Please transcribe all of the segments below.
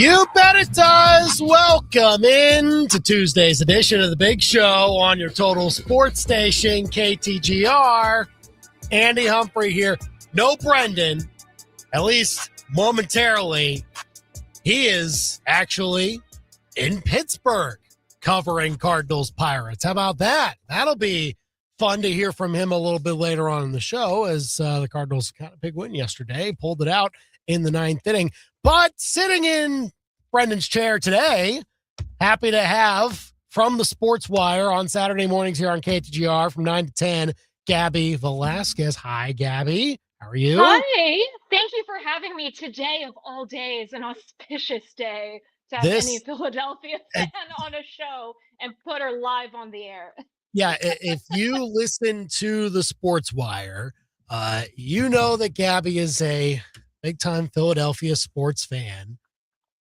You bet it does. Welcome in to Tuesday's edition of The Big Show on your total sports station, KTGR. Andy Humphrey here. No Brendan, at least momentarily. He is actually in Pittsburgh covering Cardinals Pirates. How about that? That'll be fun to hear from him a little bit later on in the show, as the Cardinals got a big win yesterday, pulled it out in the ninth inning. But sitting in Brendan's chair today, happy to have from the Sports Wire on Saturday mornings here on KTGR from 9 to 10, Gabby Velasquez. Hi, Gabby. How are you? Hi. Thank you for having me today of all days, an auspicious day to have any Philadelphia fan on a show and put her live on the air. Yeah, if you listen to the Sports Wire, you know that Gabby is a big-time Philadelphia sports fan,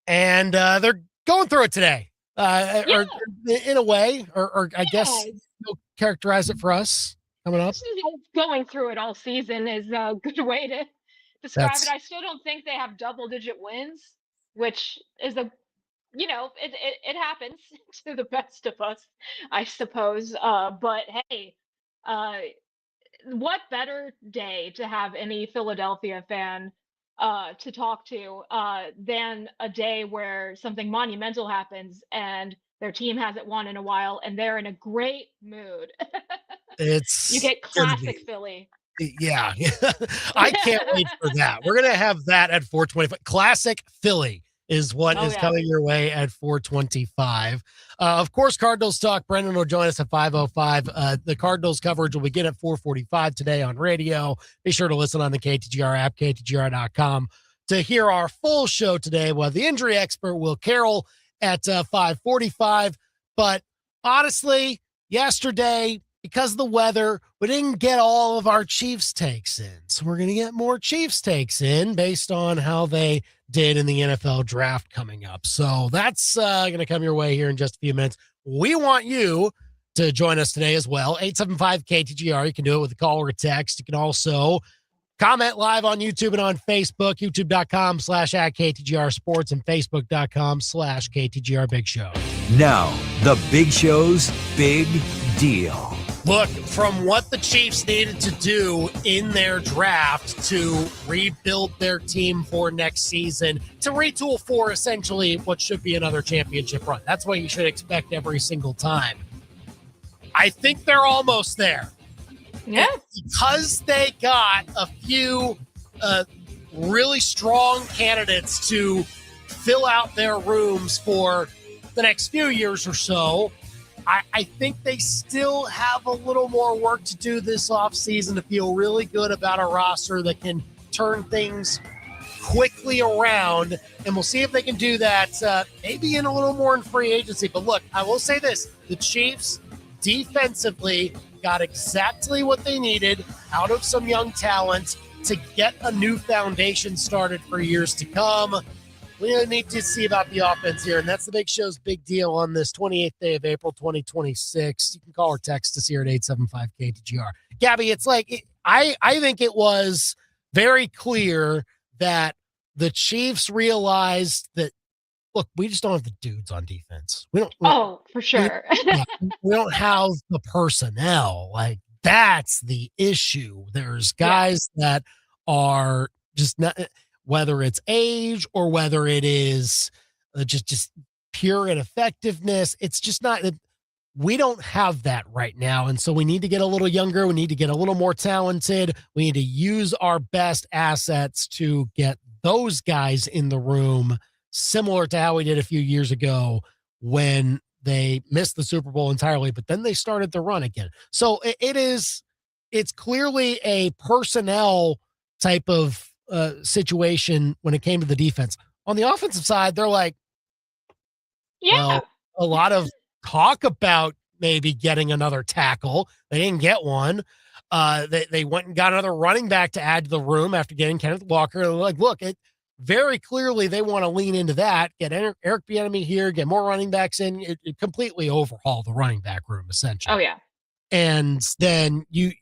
and they're going through it today, or in a way, or I guess you'll characterize it for us coming up. Going through it all season is a good way to describe it. I still don't think they have double-digit wins, which is it happens to the best of us, I suppose. But hey, what better day to have any Philadelphia fan to talk to than a day where something monumental happens and their team hasn't won in a while and they're in a great mood. You get classic Philly. Yeah. I can't wait for that. We're going to have that at 4:25. Classic Philly is what is coming your way at 4:25. Of course, Cardinals talk. Brendan will join us at 5:05. The Cardinals coverage will begin at 4:45 today on radio. Be sure to listen on the KTGR app, ktgr.com, to hear our full show today with the injury expert Will Carroll at 5:45. But honestly, yesterday, because of the weather, we didn't get all of our Chiefs takes in. So we're going to get more Chiefs takes in based on how they did in the NFL draft coming up. So that's going to come your way here in just a few minutes. We want you to join us today as well. 875-KTGR. You can do it with a call or a text. You can also comment live on YouTube and on Facebook, youtube.com/@KTGR Sports and Facebook.com/KTGR Big Show. Now, the Big Show's Big Deal. Look, from what the Chiefs needed to do in their draft to rebuild their team for next season, to retool for essentially what should be another championship run. That's what you should expect every single time. I think they're almost there. Yeah. And because they got a few really strong candidates to fill out their rooms for the next few years or so, I think they still have a little more work to do this offseason to feel really good about a roster that can turn things quickly around. And we'll see if they can do that maybe in a little more in free agency. But look, I will say this. The Chiefs defensively got exactly what they needed out of some young talent to get a new foundation started for years to come. We need to see about the offense here, and that's the Big Show's big deal on this 28th day of April, 2026. You can call or text us here at 875-KTGR. Gabby, it's like I think it was very clear that the Chiefs realized that, look, we just don't have the dudes on defense. For sure. We don't have the personnel. Like, that's the issue. There's guys that are just not – whether it's age or whether it is just pure ineffectiveness, it's just not – we don't have that right now. And so we need to get a little younger. We need to get a little more talented. We need to use our best assets to get those guys in the room, similar to how we did a few years ago when they missed the Super Bowl entirely, but then they started to run again. So it's clearly a personnel type of situation when it came to the defense. On the offensive side, they're like, well, a lot of talk about maybe getting another tackle. They didn't get one. They went and got another running back to add to the room after getting Kenneth Walker. They're like, look, very clearly they want to lean into that, get Eric Bieniemy here, get more running backs in, it completely overhaul the running back room, essentially. Oh, yeah. And then you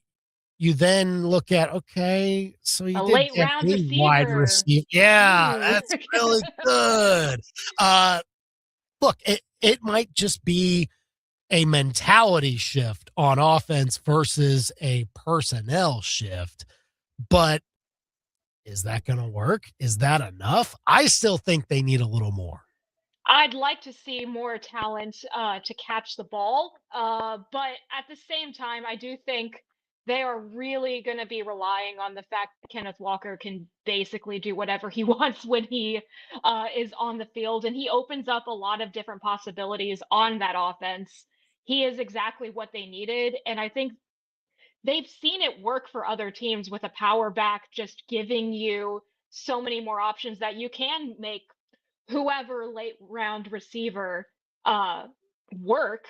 then look at, okay, so you a did late get round wide receiver. Yeah, that's really good. Look, it might just be a mentality shift on offense versus a personnel shift, but is that going to work? Is that enough? I still think they need a little more. I'd like to see more talent to catch the ball, but at the same time, I do think they are really going to be relying on the fact that Kenneth Walker can basically do whatever he wants when he is on the field, and he opens up a lot of different possibilities on that offense. He is exactly what they needed, and I think they've seen it work for other teams with a power back just giving you so many more options that you can make whoever late round receiver work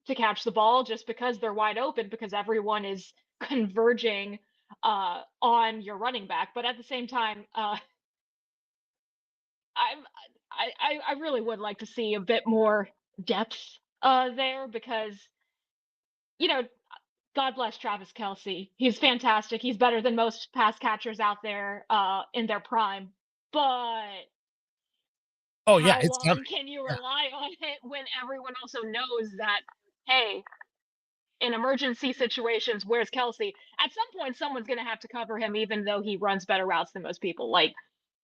to catch the ball just because they're wide open because everyone is converging on your running back. But at the same time, I'm I really would like to see a bit more depth there because you know God bless Travis Kelsey. He's fantastic. He's better than most pass catchers out there in their prime. But Oh yeah, how it's coming. long can you Yeah. rely on it when everyone also knows that, hey, in emergency situations, where's Kelsey? At some point, someone's going to have to cover him, even though he runs better routes than most people. Like,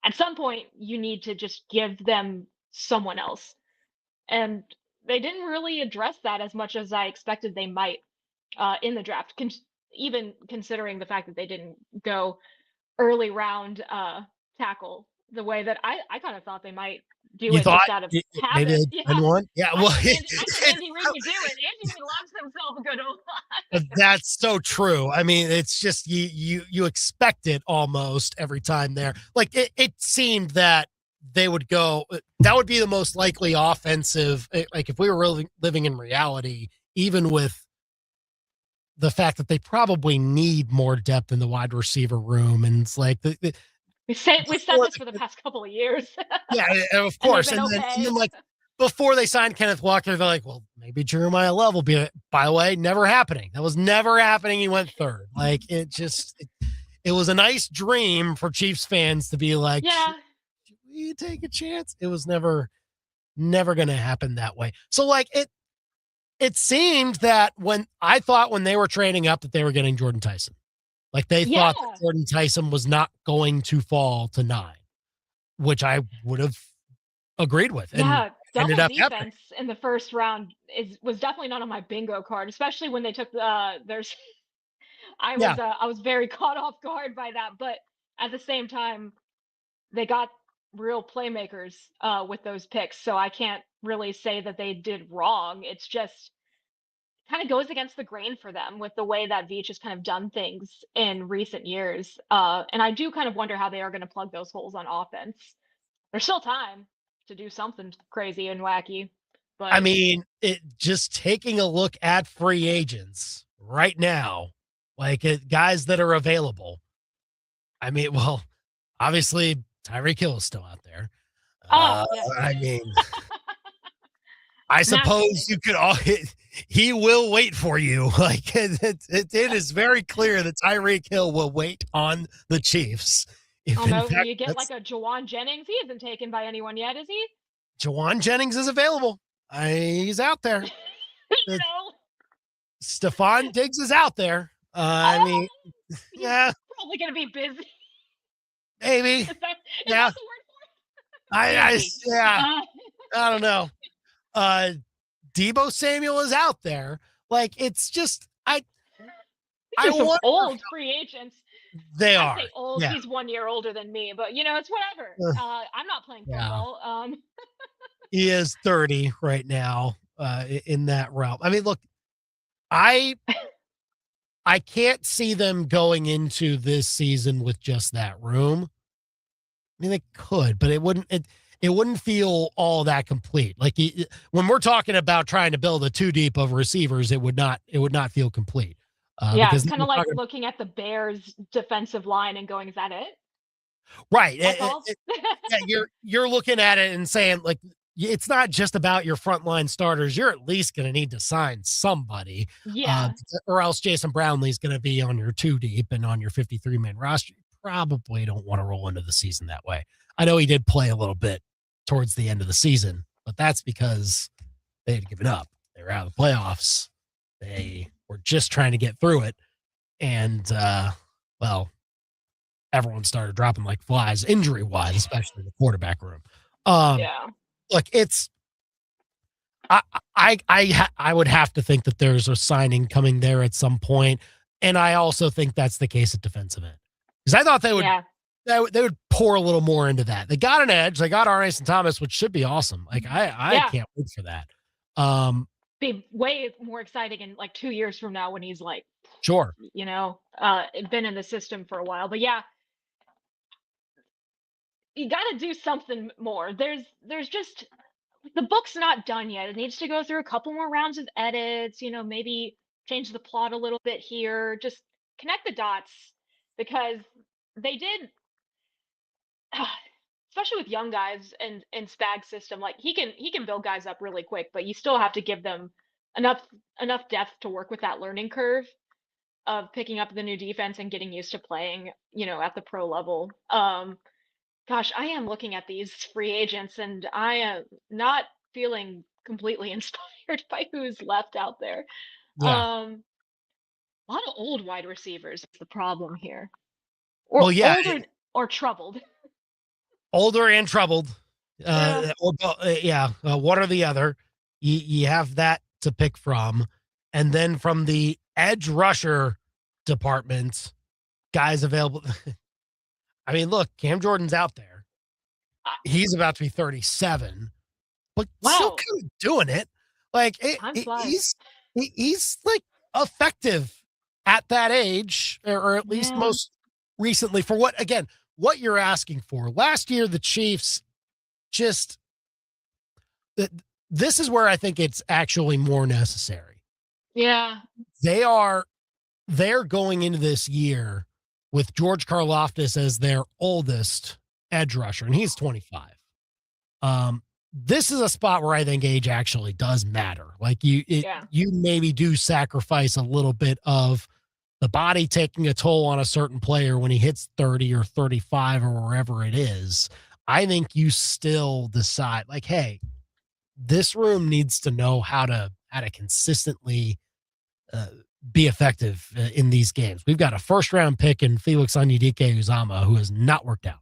at some point, you need to just give them someone else. And they didn't really address that as much as I expected they might in the draft, even considering the fact that they didn't go early round tackle the way that I kind of thought they might do You it thought just out of maybe habit. they'd Yeah, find one? Yeah, well, I thought Andy Reid would do it. Andy Reid loves himself a good old line. that's so true. I mean, it's just you expect it almost every time there. Like it seemed that they would go. That would be the most likely offensive. Like if we were really living in reality, even with the fact that they probably need more depth in the wide receiver room, and it's like We said this for the past couple of years, yeah, of and they've course. been And okay. then like before they signed Kenneth Walker, they're like, well, maybe Jeremiah Love will be. By the way, never happening. That was never happening. He went third. Like it was a nice dream for Chiefs fans to be like, Yeah, should we take a chance? It was never going to happen that way. So like it seemed that when they were trading up that they were getting Jordan Tyson. Like they thought that yeah, Jordan Tyson was not going to fall to 9, which I would have agreed with and yeah. ended Double up happening. defense in the first round was definitely not on my bingo card, especially when they took there's Yeah. I was very caught off guard by that, but at the same time, they got real playmakers with those picks, so I can't really say that they did wrong. It's just kind of goes against the grain for them with the way that Veach has kind of done things in recent years. And I do kind of wonder how they are going to plug those holes on offense. There's still time to do something crazy and wacky, I but mean, it just taking a look at free agents right now, like guys that are available. I mean, well, obviously Tyreek Hill is still out there. oh Uh, yes, he I is. mean, I suppose Naturally. you could all. He will wait for you. Like it is very clear that Tyreek Hill will wait on the Chiefs. I If don't in know, fact you get like that's a Jawan Jennings. He isn't taken by anyone yet, is he? Jawan Jennings is available, he's out there. You Uh, know, Stephon Diggs is out there. I oh, mean, he's yeah, probably going to be busy. maybe, Is yeah. that the word for I busy? yeah, Uh, I don't know. Uh, Debo Samuel is out there. Like it's just I These are some wonder if old free agents. they I are. say old. Yeah. He's 1 year older than me, but it's whatever. Uh, I'm not playing yeah. football. He is 30 right now in that realm. I mean, look, I I can't see them going into this season with just that room. I mean, they could, but it wouldn't feel all that complete. Like when we're talking about trying to build a 2 deep of receivers, it would not feel complete. Yeah, Because it's then kind you're of like talking looking at the Bears' defensive line and going, "Is that it? right. That's all." Yeah, you're looking at it and saying like it's not just about your frontline starters. You're at least going to need to sign somebody, uh, Yeah, or else Jason Brownlee's going to be on your 2 deep and on your 53-man roster. You probably don't want to roll into the season that way. I know he did play a little bit towards the end of the season, but that's because they had given up. They were out of the playoffs. They were just trying to get through it. And, well, everyone started dropping like flies injury-wise, especially in the quarterback room. Yeah. Look, it's I would have to think that there's a signing coming there at some point, and I also think that's the case at defensive end, because I thought they would they would pour a little more into that. They got an edge. They got Mason Thomas, which should be awesome. Like I can't wait for that. Be way more exciting in like 2 years from now when he's like, sure, been in the system for a while. But yeah, you got to do something more. There's just, the book's not done yet. It needs to go through a couple more rounds of edits, maybe change the plot a little bit here, just connect the dots, because they did, especially with young guys and Spag's system, like he can build guys up really quick, but you still have to give them enough depth to work with that learning curve of picking up the new defense and getting used to playing, at the pro level. Gosh, I am looking at these free agents and I am not feeling completely inspired by who's left out there. yeah. A lot of old wide receivers is the problem here. Or older or troubled. Older and troubled. One or the other. You have that to pick from. And then from the edge rusher department, guys available. I mean, look, Cam Jordan's out there. He's about to be 37, but still kind of doing it. Like he's like effective at that age, or at least most recently for what you're asking for. Last year, the Chiefs just, this is where I think it's actually more necessary. Yeah. They're going into this year with George Karlaftis as their oldest edge rusher, and he's 25. This is a spot where I think age actually does matter. Like you maybe do sacrifice a little bit of the body taking a toll on a certain player when he hits 30 or 35 or wherever it is. I think you still decide, like, hey, this room needs to know how to consistently be effective in these games. We've got a first-round pick in Felix Onyedike-Uzomah who has not worked out.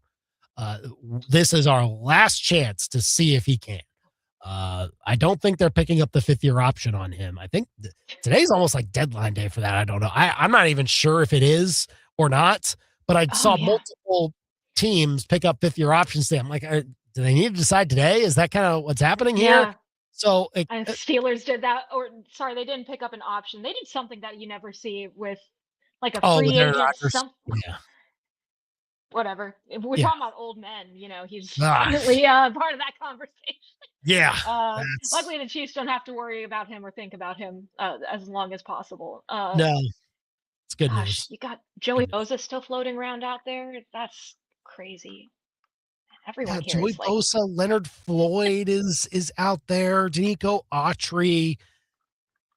This is our last chance to see if he can. I don't think they're picking up the fifth-year option on him. I think today's almost like deadline day for that. I don't know. I'm not even sure if it is or not, but I saw multiple teams pick up fifth-year options today. I'm like, do they need to decide today? Is that kind of what's happening here? Yeah. So Steelers did that, or sorry, they didn't pick up an option. They did something that you never see with like a free agent. Whatever. If we're talking about old men, he's definitely part of that conversation. Yeah. Luckily, the Chiefs don't have to worry about him or think about him as long as possible. No, it's good news. You got Joey Bosa still floating around out there. That's crazy. Everyone here Joey Bosa, Leonard Floyd is out there. Danico Autry.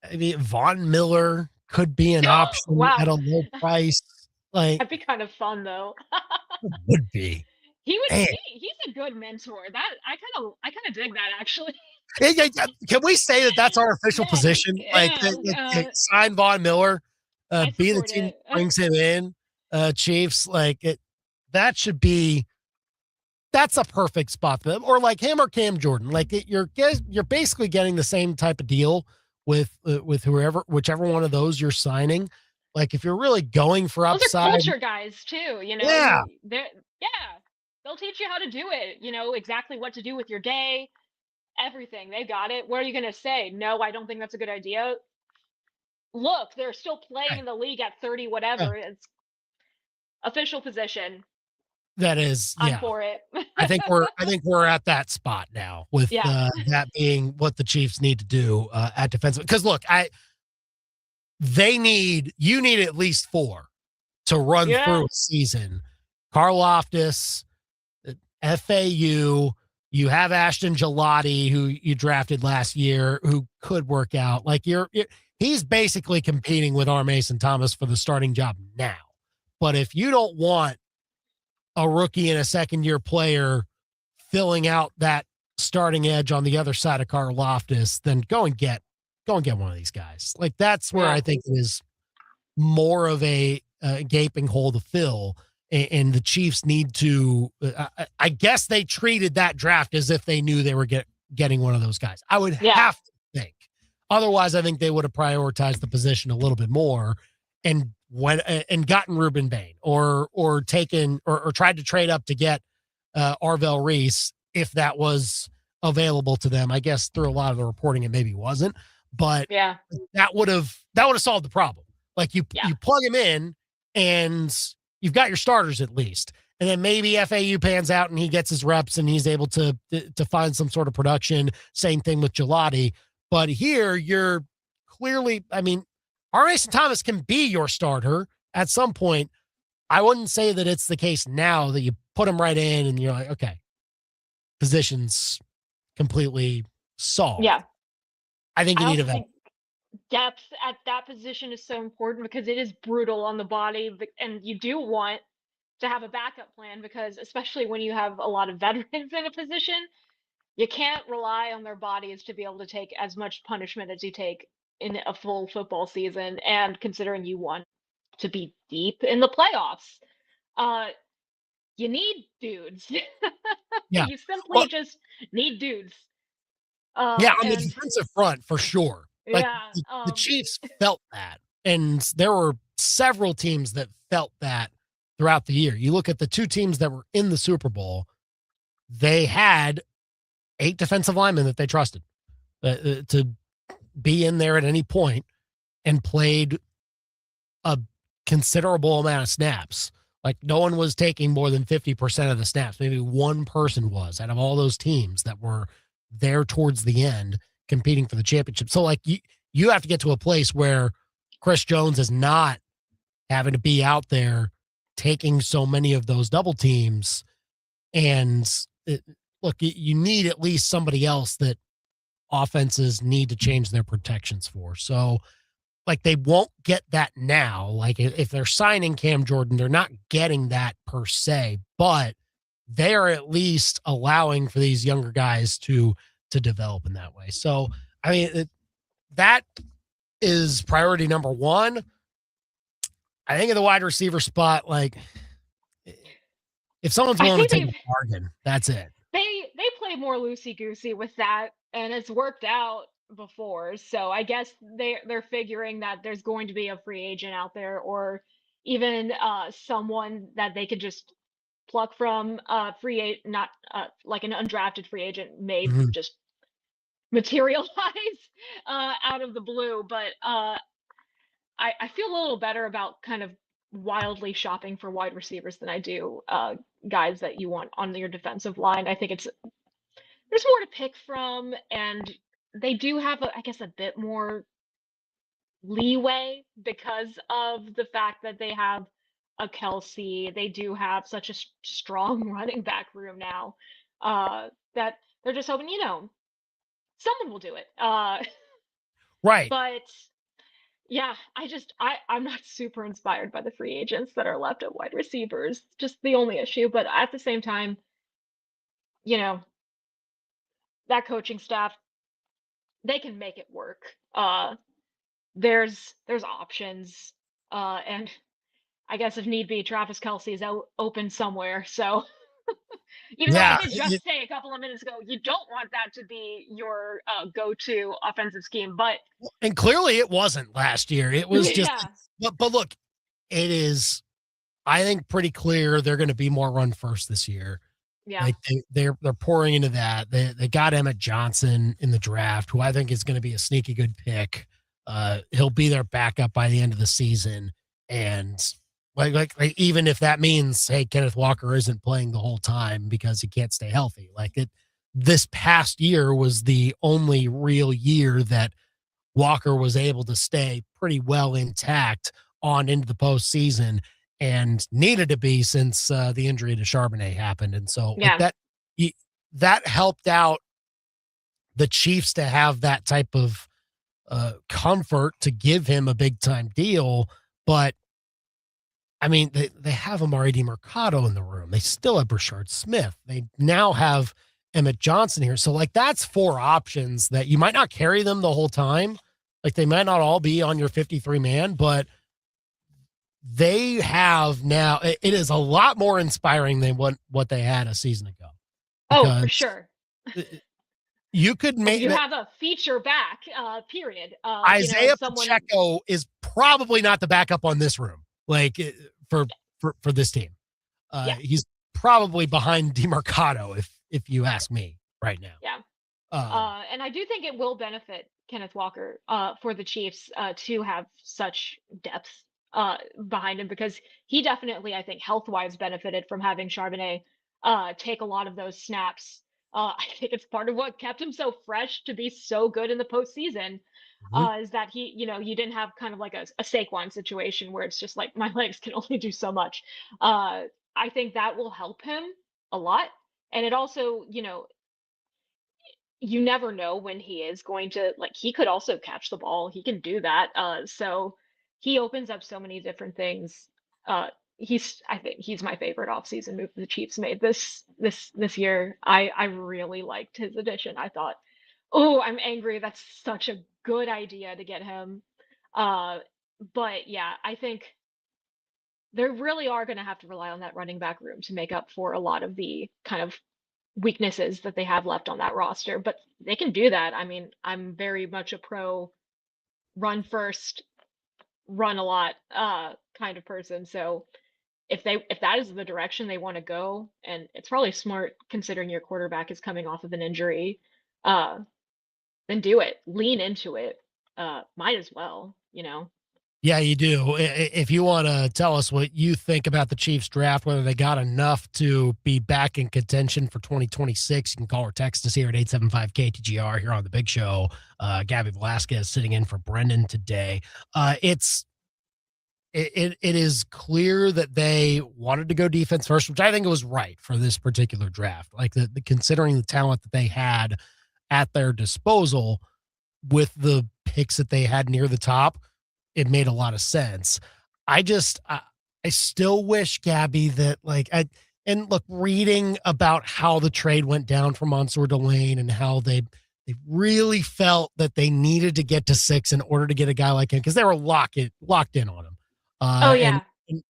I mean, Von Miller could be an option at a low price. Like, that'd be kind of fun, though. It would be. He would. He's a good mentor. That I kind of dig that, actually. Can we say that that's our official position? Sign Von Miller, be the team that brings him in. Chiefs, that should be. That's a perfect spot for them, or like him or Cam Jordan. Like you're basically getting the same type of deal with whichever one of those you're signing. Like if you're really going for upside, those are culture guys too. They'll teach you how to do it. Exactly what to do with your day, everything. They got it. What are you going to say? No, I don't think that's a good idea. Look, they're still playing in the league at 30, whatever. It's official position. That is, I'm for it. I think we're at that spot now with that being what the Chiefs need to do at defensive. Because look, you need at least 4 to run through a season. Karlaftis, FAU, you have Ashton Gelati, who you drafted last year, who could work out. Like he's basically competing with Mason Thomas for the starting job now. But if you don't want a rookie and a second-year player filling out that starting edge on the other side of Karlaftis, then go and get one of these guys. Like that's where I think it is more of a gaping hole to fill. And the Chiefs need to, I guess they treated that draft as if they knew they were getting one of those guys. I would have to think. Otherwise, I think they would have prioritized the position a little bit more and gotten Ruben Bain or taken or tried to trade up to get Arvell Reese if that was available to them. I guess through a lot of the reporting, it maybe wasn't, but that would have solved the problem. Like you plug him in and you've got your starters at least. And then maybe FAU pans out and he gets his reps and he's able to find some sort of production. Same thing with Gelati. But here you're clearly, I mean, R. Mason Thomas can be your starter at some point. I wouldn't say that it's the case now that you put him right in and you're like, okay, position's completely solved. Yeah. I think you need a vet. Depth at that position is so important because it is brutal on the body, and you do want to have a backup plan because especially when you have a lot of veterans in a position, you can't rely on their bodies to be able to take as much punishment as you take in a full football season. And considering you want to be deep in the playoffs, you need dudes. You simply just need dudes. On the defensive front for sure. Like the Chiefs felt that, and there were several teams that felt that throughout the year. You look at the two teams that were in the Super Bowl, they had 8 defensive linemen that they trusted to be in there at any point and played a considerable amount of snaps. Like no one was taking more than 50% of the snaps. Maybe one person was out of all those teams that were there towards the end competing for the championship. So like you have to get to a place where Chris Jones is not having to be out there taking so many of those double teams. And look, you need at least somebody else that offenses need to change their protections for. So like they won't get that now. Like if they're signing Cam Jordan, they're not getting that per se, but they are at least allowing for these younger guys to develop in that way. So, I mean, that is priority number one. I think of the wide receiver spot, like if someone's willing to take a bargain, that's it. They play more loosey-goosey with that, and it's worked out before. So I guess they're figuring that there's going to be a free agent out there or even someone that they could just pluck from free agent, not like an undrafted free agent may just materialize out of the blue. But I feel a little better about kind of wildly shopping for wide receivers than I do guys that you want on your defensive line. I think there's more to pick from, and they do have I guess a bit more leeway because of the fact that they have a Kelsey. They do have such a strong running back room now that they're just hoping, someone will do it. Right. But yeah, I'm not super inspired by the free agents that are left at wide receivers. Just the only issue. But at the same time, that coaching staff, they can make it work. There's options. And I guess if need be, Travis Kelsey is open somewhere. So even though I did just say a couple of minutes ago, you don't want that to be your go-to offensive scheme, and clearly it wasn't last year. It was just, but look, it is, I think pretty clear they're going to be more run first this year. Yeah. Like they're pouring into that. They got Emmett Johnson in the draft, who I think is going to be a sneaky good pick. He'll be their backup by the end of the season. And like even if that means, hey, Kenneth Walker isn't playing the whole time because he can't stay healthy. This past year was the only real year that Walker was able to stay pretty well intact on into the postseason and needed to be since the injury to Charbonnet happened. And so that helped out the Chiefs to have that type of comfort to give him a big time deal. But I mean, they have Amari DiMercato in the room. They still have Brashard Smith. They now have Emmett Johnson here. So like that's 4 options that you might not carry them the whole time. Like they might not all be on your 53 man, but they have now, it is a lot more inspiring than what they had a season ago. Oh, for Because sure. you could And make you have a feature back, period. Isaiah Someone. Pacheco is probably not the backup on this room, like for this team. Yeah. He's probably behind DeMarcado if you ask me right now. Yeah. Um, And I do think it will benefit Kenneth Walker for the Chiefs to have such depth behind him, because he definitely, I think, health-wise benefited from having Charbonnet take a lot of those snaps. I think it's part of what kept him so fresh to be so good in the postseason. mhm. Is that you didn't have kind of like a Saquon situation where it's just like my legs can only do so much. I think that will help him a lot. And it also, you never know when he is going to, like, he could also catch the ball. He can do that. So he opens up so many different things. I think he's my favorite offseason move the Chiefs made this year. I really liked his addition. I thought, oh, I'm angry. That's such a good idea to get him. Uh, but yeah, I think they really are going to have to rely on that running back room to make up for a lot of the kind of weaknesses that they have left on that roster, but they can do that. I mean, I'm very much a pro run first, run a lot kind of person. So if that is the direction they want to go, and it's probably smart considering your quarterback is coming off of an injury, uh, then do it. Lean into it. Might as well. Yeah, you do. If you want to tell us what you think about the Chiefs draft, whether they got enough to be back in contention for 2026, you can call or text us here at 875-KTGR here on The Big Show. Gabby Velasquez sitting in for Brendan today. It is clear that they wanted to go defense first, which I think was right for this particular draft. Like considering the talent that they had at their disposal with the picks that they had near the top, it made a lot of sense. I still wish, Gabby, that and look, reading about how the trade went down for Mansour Delane and how they really felt that they needed to get to 6 in order to get a guy like him, because they were locked in on him. Oh Uh,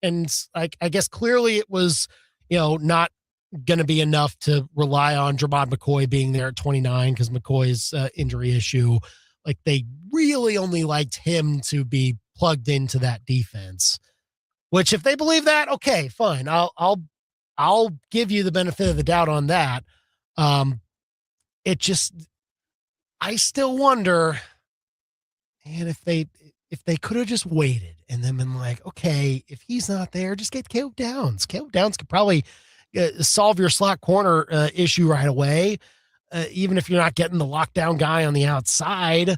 and, yeah. I guess clearly it was, not going to be enough to rely on Jermod McCoy being there at 29 because McCoy's injury issue. Like they really only liked him to be plugged into that defense, which if they believe that, okay, fine. I'll give you the benefit of the doubt on that. It just, I still wonder, man, if they could have just waited and then been like, okay, if he's not there, just get Caleb Downs. Caleb Downs could probably solve your slot corner issue right away. Even if you're not getting the lockdown guy on the outside,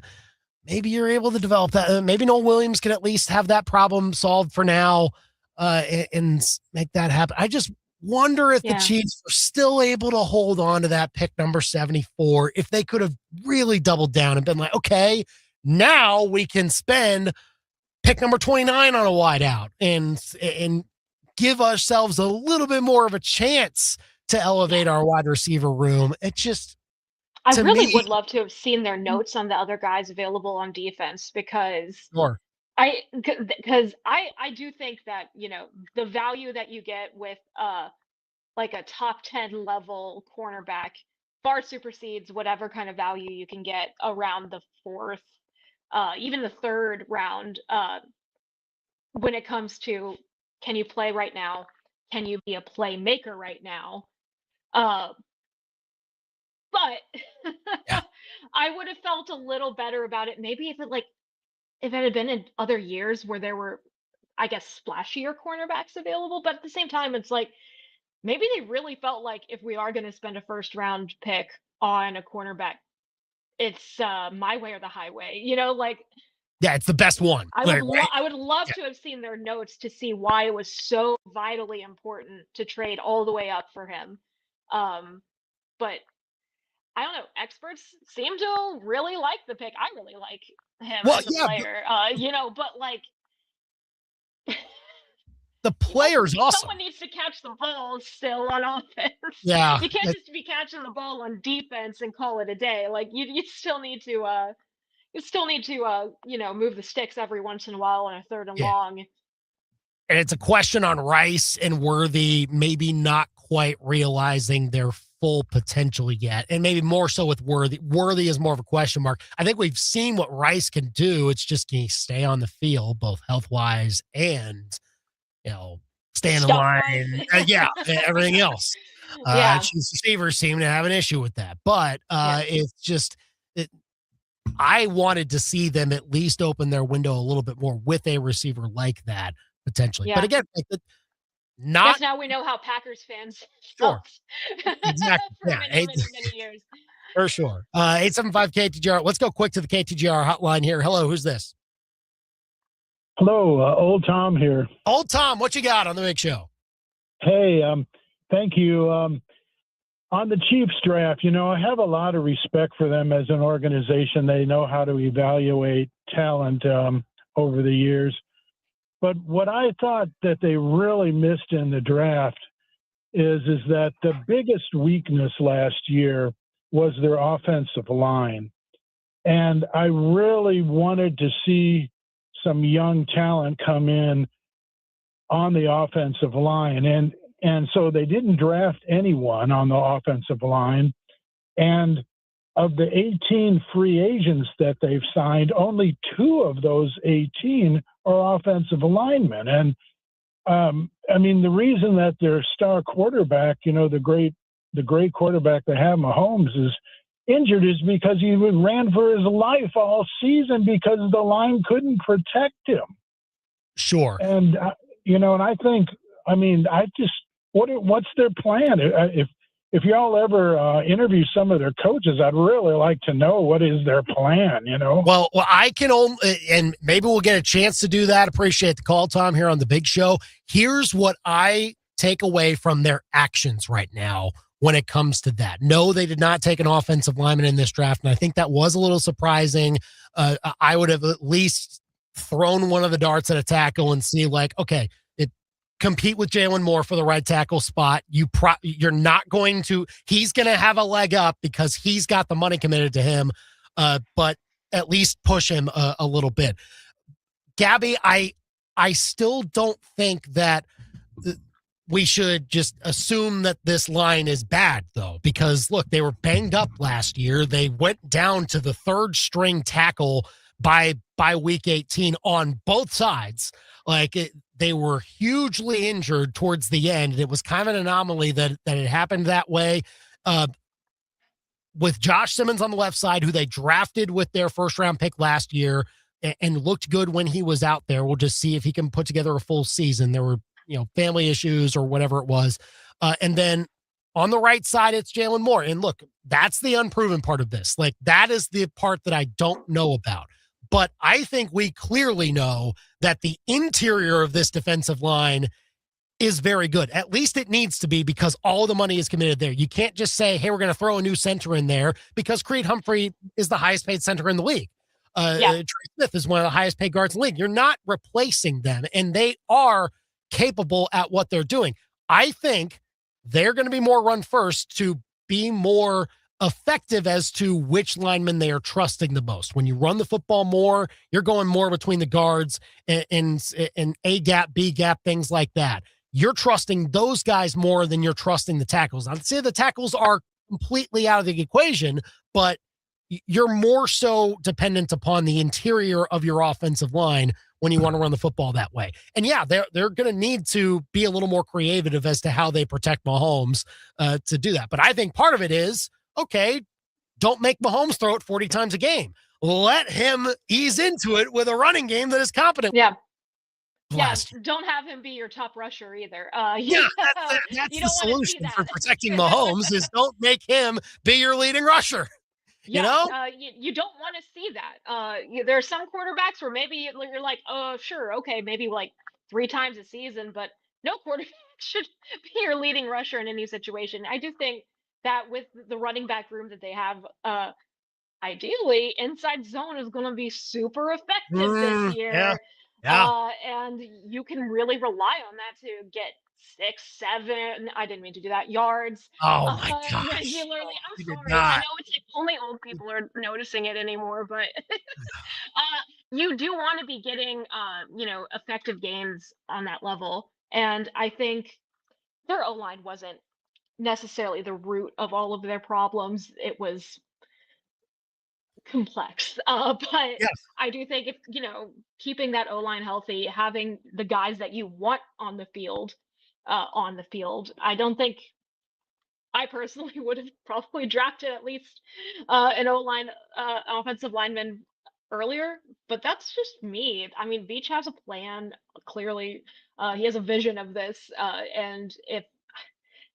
maybe you're able to develop that. Maybe Noel Williams can at least have that problem solved for now and make that happen. I just wonder if the Yeah. Chiefs are still able to hold on to that pick number 74, if they could have really doubled down and been like, okay, now we can spend pick number 29 on a wide out and give ourselves a little bit more of a chance to elevate our wide receiver room. It just, I to really me, would love to have seen their notes on the other guys available on defense, because sure. I do think that, the value that you get with like a top 10 level cornerback far supersedes whatever kind of value you can get around the 4th, even the 3rd round, when it comes to, can you play right now? Can you be a playmaker right now? Uh, but Yeah. I would have felt a little better about it. Maybe if it had been in other years where there were, I guess, splashier cornerbacks available. But at the same time, it's like maybe they really felt like if we are going to spend a 1st round pick on a cornerback, it's my way or the highway. Like Yeah, it's the best one. Like, right? I would love Yeah. to have seen their notes to see why it was so vitally important to trade all the way up for him. But I don't know. Experts seem to really like the pick. I really like him Well, as a yeah, player. But like, the player's awesome. Someone needs to catch the ball still on offense. Yeah. You can't just be catching the ball on defense and call it a day. Like you still need to move the sticks every once in a while on a third and Yeah. long. And it's a question on Rice and Worthy maybe not quite realizing their full potential yet. And maybe more so with Worthy. Worthy is more of a question mark. I think we've seen what Rice can do. It's just, can he stay on the field, both health-wise and, stay in the line? Everything else. Chiefs receivers seem to have an issue with that. But it's just I wanted to see them at least open their window a little bit more with a receiver like that potentially. Yeah. But again, Guess now we know how Packers fans Sure. felt Exactly. for Yeah. many years. For sure. 875 KTGR. Let's go quick to the KTGR hotline here. Hello, who's this? Hello, Old Tom here. Old Tom, what you got on the big show? Hey, thank you. On the Chiefs draft, I have a lot of respect for them as an organization. They know how to evaluate talent over the years. But what I thought that they really missed in the draft is that the biggest weakness last year was their offensive line. And I really wanted to see some young talent come in on the offensive line. And so they didn't draft anyone on the offensive line. And of the 18 free agents that they've signed, only 2 of those 18 are offensive linemen. And the reason that their star quarterback, the great quarterback they have, Mahomes, is injured is because he ran for his life all season because the line couldn't protect him. Sure. And and I think, what's their plan? If y'all ever interview some of their coaches, I'd really like to know what is their plan, Well, I can only, and maybe we'll get a chance to do that. Appreciate the call, Tom, here on the big show. Here's what I take away from their actions right now when it comes to that. No, they did not take an offensive lineman in this draft, and I think that was a little surprising. I would have at least thrown one of the darts at a tackle and see, okay, compete with Jalen Moore for the right tackle spot. You're not going to. He's going to have a leg up because he's got the money committed to him. But at least push him a little bit. Gabby, I still don't think that we should just assume that this line is bad, though, because look, they were banged up last year. They went down to the 3rd string tackle by week 18 on both sides. They were hugely injured towards the end, and it was kind of an anomaly that it happened that way. With Josh Simmons on the left side, who they drafted with their 1st-round pick last year and looked good when he was out there. We'll just see if he can put together a full season. There were, family issues or whatever it was. And then on the right side, it's Jalen Moore. And look, that's the unproven part of this. That is the part that I don't know about. But I think we clearly know that the interior of this defensive line is very good. At least it needs to be, because all the money is committed there. You can't just say, hey, we're going to throw a new center in there, because Creed Humphrey is the highest paid center in the league. Trey Smith is one of the highest paid guards in the league. You're not replacing them, and they are capable at what they're doing. I think they're going to be more run first to be more effective as to which linemen they are trusting the most. When you run the football more, you're going more between the guards and A gap, B gap, things like that. You're trusting those guys more than you're trusting the tackles. I'd say the tackles are completely out of the equation, but you're more so dependent upon the interior of your offensive line when you want to run the football that way. And yeah, they're going to need to be a little more creative as to how they protect Mahomes to do that. But I think part of it is, okay, don't make Mahomes throw it 40 times a game. Let him ease into it with a running game that is competent. Yeah. Blast. Yeah, don't have him be your top rusher either. That's the solution for protecting Mahomes is don't make him be your leading rusher. You don't want to see that. There are some quarterbacks where maybe you're like, oh, sure, okay, maybe 3 times a season, but no quarterback should be your leading rusher in any situation. I do think that with the running back room that they have, ideally, inside zone is going to be super effective this year. Yeah. Yeah. And you can really rely on that to get 6, 7, I didn't mean to do that, yards Oh my gosh. regularly. You I'm did sorry. I not. know it's like only old people are noticing it anymore, but you do want to be getting, effective gains on that level. And I think their O line wasn't necessarily the root of all of their problems. It was complex. But Yes. I do think if, keeping that O line healthy, having the guys that you want on the field, I don't think I personally would have probably drafted at least an O line, offensive lineman earlier, but that's just me. I mean, Beach has a plan. Clearly, he has a vision of this, and if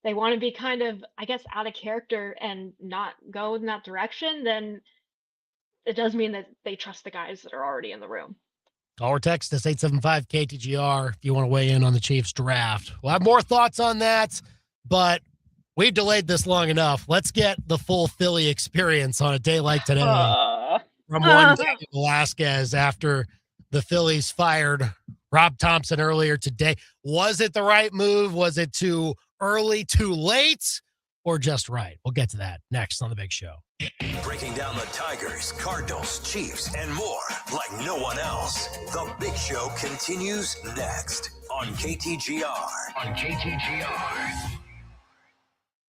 they want to be kind of, I guess, out of character and not go in that direction, then it does mean that they trust the guys that are already in the room. Call or text us 875-KTGR if you want to weigh in on the Chiefs draft. We'll have more thoughts on that, but we've delayed this long enough. Let's get the full Philly experience on a day like today from one Daniel Velasquez after the Phillies fired Rob Thompson earlier today. Was it the right move? Was it too early, too late, or just right? We'll get to that next on The Big Show. Breaking down the Tigers, Cardinals, Chiefs, and more like no one else. The Big Show continues next on KTGR.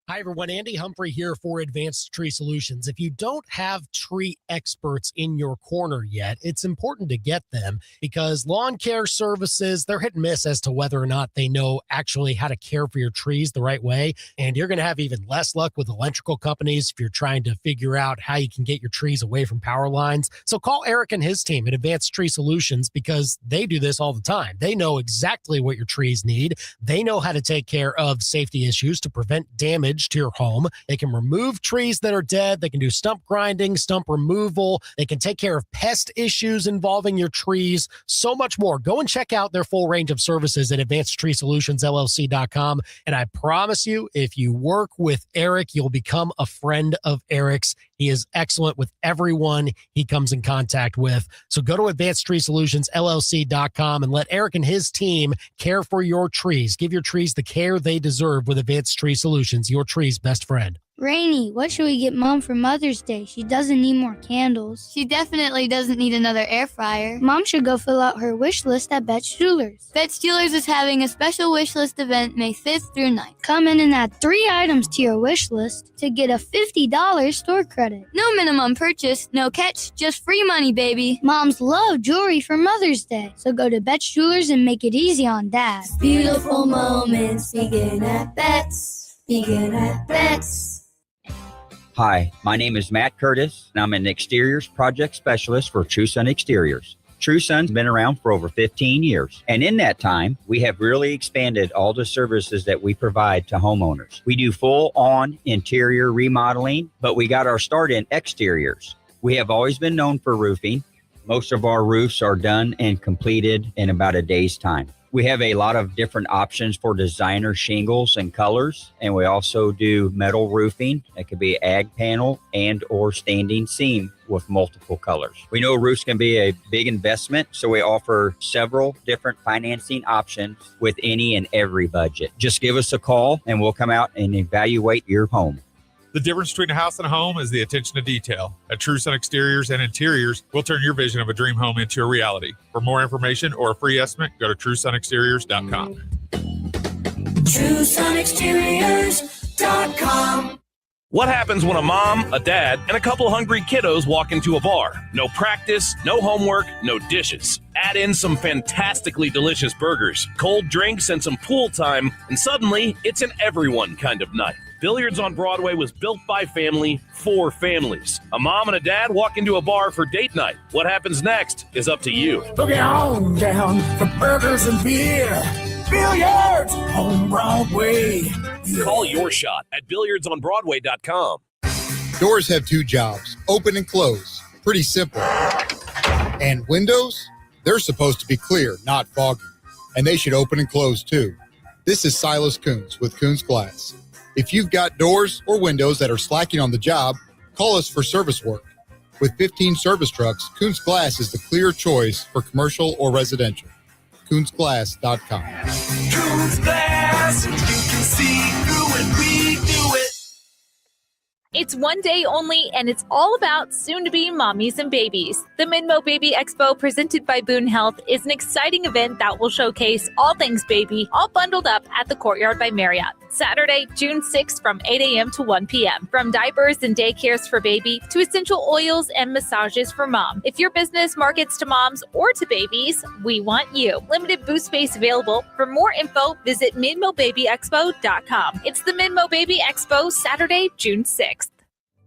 Hi, everyone. Andy Humphrey here for Advanced Tree Solutions. If you don't have tree experts in your corner yet, it's important to get them because lawn care services, they're hit and miss as to whether or not they know actually how to care for your trees the right way. And you're going to have even less luck with electrical companies if you're trying to figure out how you can get your trees away from power lines. So call Eric and his team at Advanced Tree Solutions because they do this all the time. They know exactly what your trees need. They know how to take care of safety issues to prevent damage to your home. They can remove trees that are dead. They can do stump grinding, stump removal. They can take care of pest issues involving your trees, so much more. Go and check out their full range of services at advancedtreesolutionsllc.com. And I promise you, if you work with Eric, you'll become a friend of Eric's. He is excellent with everyone he comes in contact with. So go to advancedtreesolutionsllc.com and let Eric and his team care for your trees. Give your trees the care they deserve with Advanced Tree Solutions, your tree's best friend. Rainy, what should we get Mom for Mother's Day? She doesn't need more candles. She definitely doesn't need another air fryer. Mom should go fill out her wish list at Bet's Jewelers. Bet's Jewelers is having a special wish list event May 5th through 9th. Come in and add 3 items to your wish list to get a $50 store credit. No minimum purchase, no catch, just free money, baby. Moms love jewelry for Mother's Day, so go to Bet's Jewelers and make it easy on Dad. Beautiful moments begin at Bet's. Begin at Bet's. Hi, my name is Matt Curtis, and I'm an exteriors project specialist for True Sun Exteriors. True Sun's been around for over 15 years, and in that time, we have really expanded all the services that we provide to homeowners. We do full-on interior remodeling, but we got our start in exteriors. We have always been known for roofing. Most of our roofs are done and completed in about a day's time. We have a lot of different options for designer shingles and colors, and we also do metal roofing. It could be ag panel and or standing seam with multiple colors. We know roofs can be a big investment, so we offer several different financing options with any and every budget. Just give us a call and we'll come out and evaluate your home. The difference between a house and a home is the attention to detail. At True Sun Exteriors and Interiors, we'll turn your vision of a dream home into a reality. For more information or a free estimate, go to TrueSunExteriors.com. TrueSunExteriors.com. What happens when a mom, a dad, and a couple hungry kiddos walk into a bar? No practice, no homework, no dishes. Add in some fantastically delicious burgers, cold drinks, and some pool time, and suddenly it's an everyone kind of night. Billiards on Broadway was built by family for families. A mom and a dad walk into a bar for date night. What happens next is up to you. Boogie on down for burgers and beer. Billiards on Broadway. Yeah. Call your shot at billiardsonbroadway.com. Doors have 2 jobs, open and close. Pretty simple. And windows? They're supposed to be clear, not foggy. And they should open and close too. This is Silas Coons with Coons Glass. If you've got doors or windows that are slacking on the job, call us for service work. With 15 service trucks, Kuntz Glass is the clear choice for commercial or residential. KuntzGlass.com. Coons Glass, you can see through it, we do it. It's one day only, and it's all about soon-to-be mommies and babies. The Minmo Baby Expo, presented by Boone Health, is an exciting event that will showcase all things baby, all bundled up at the Courtyard by Marriott. Saturday, June 6th from 8 a.m. to 1 p.m. From diapers and daycares for baby to essential oils and massages for mom. If your business markets to moms or to babies, we want you. Limited booth space available. For more info, visit MinmoBabyExpo.com. It's the Minmo Baby Expo, Saturday, June 6th.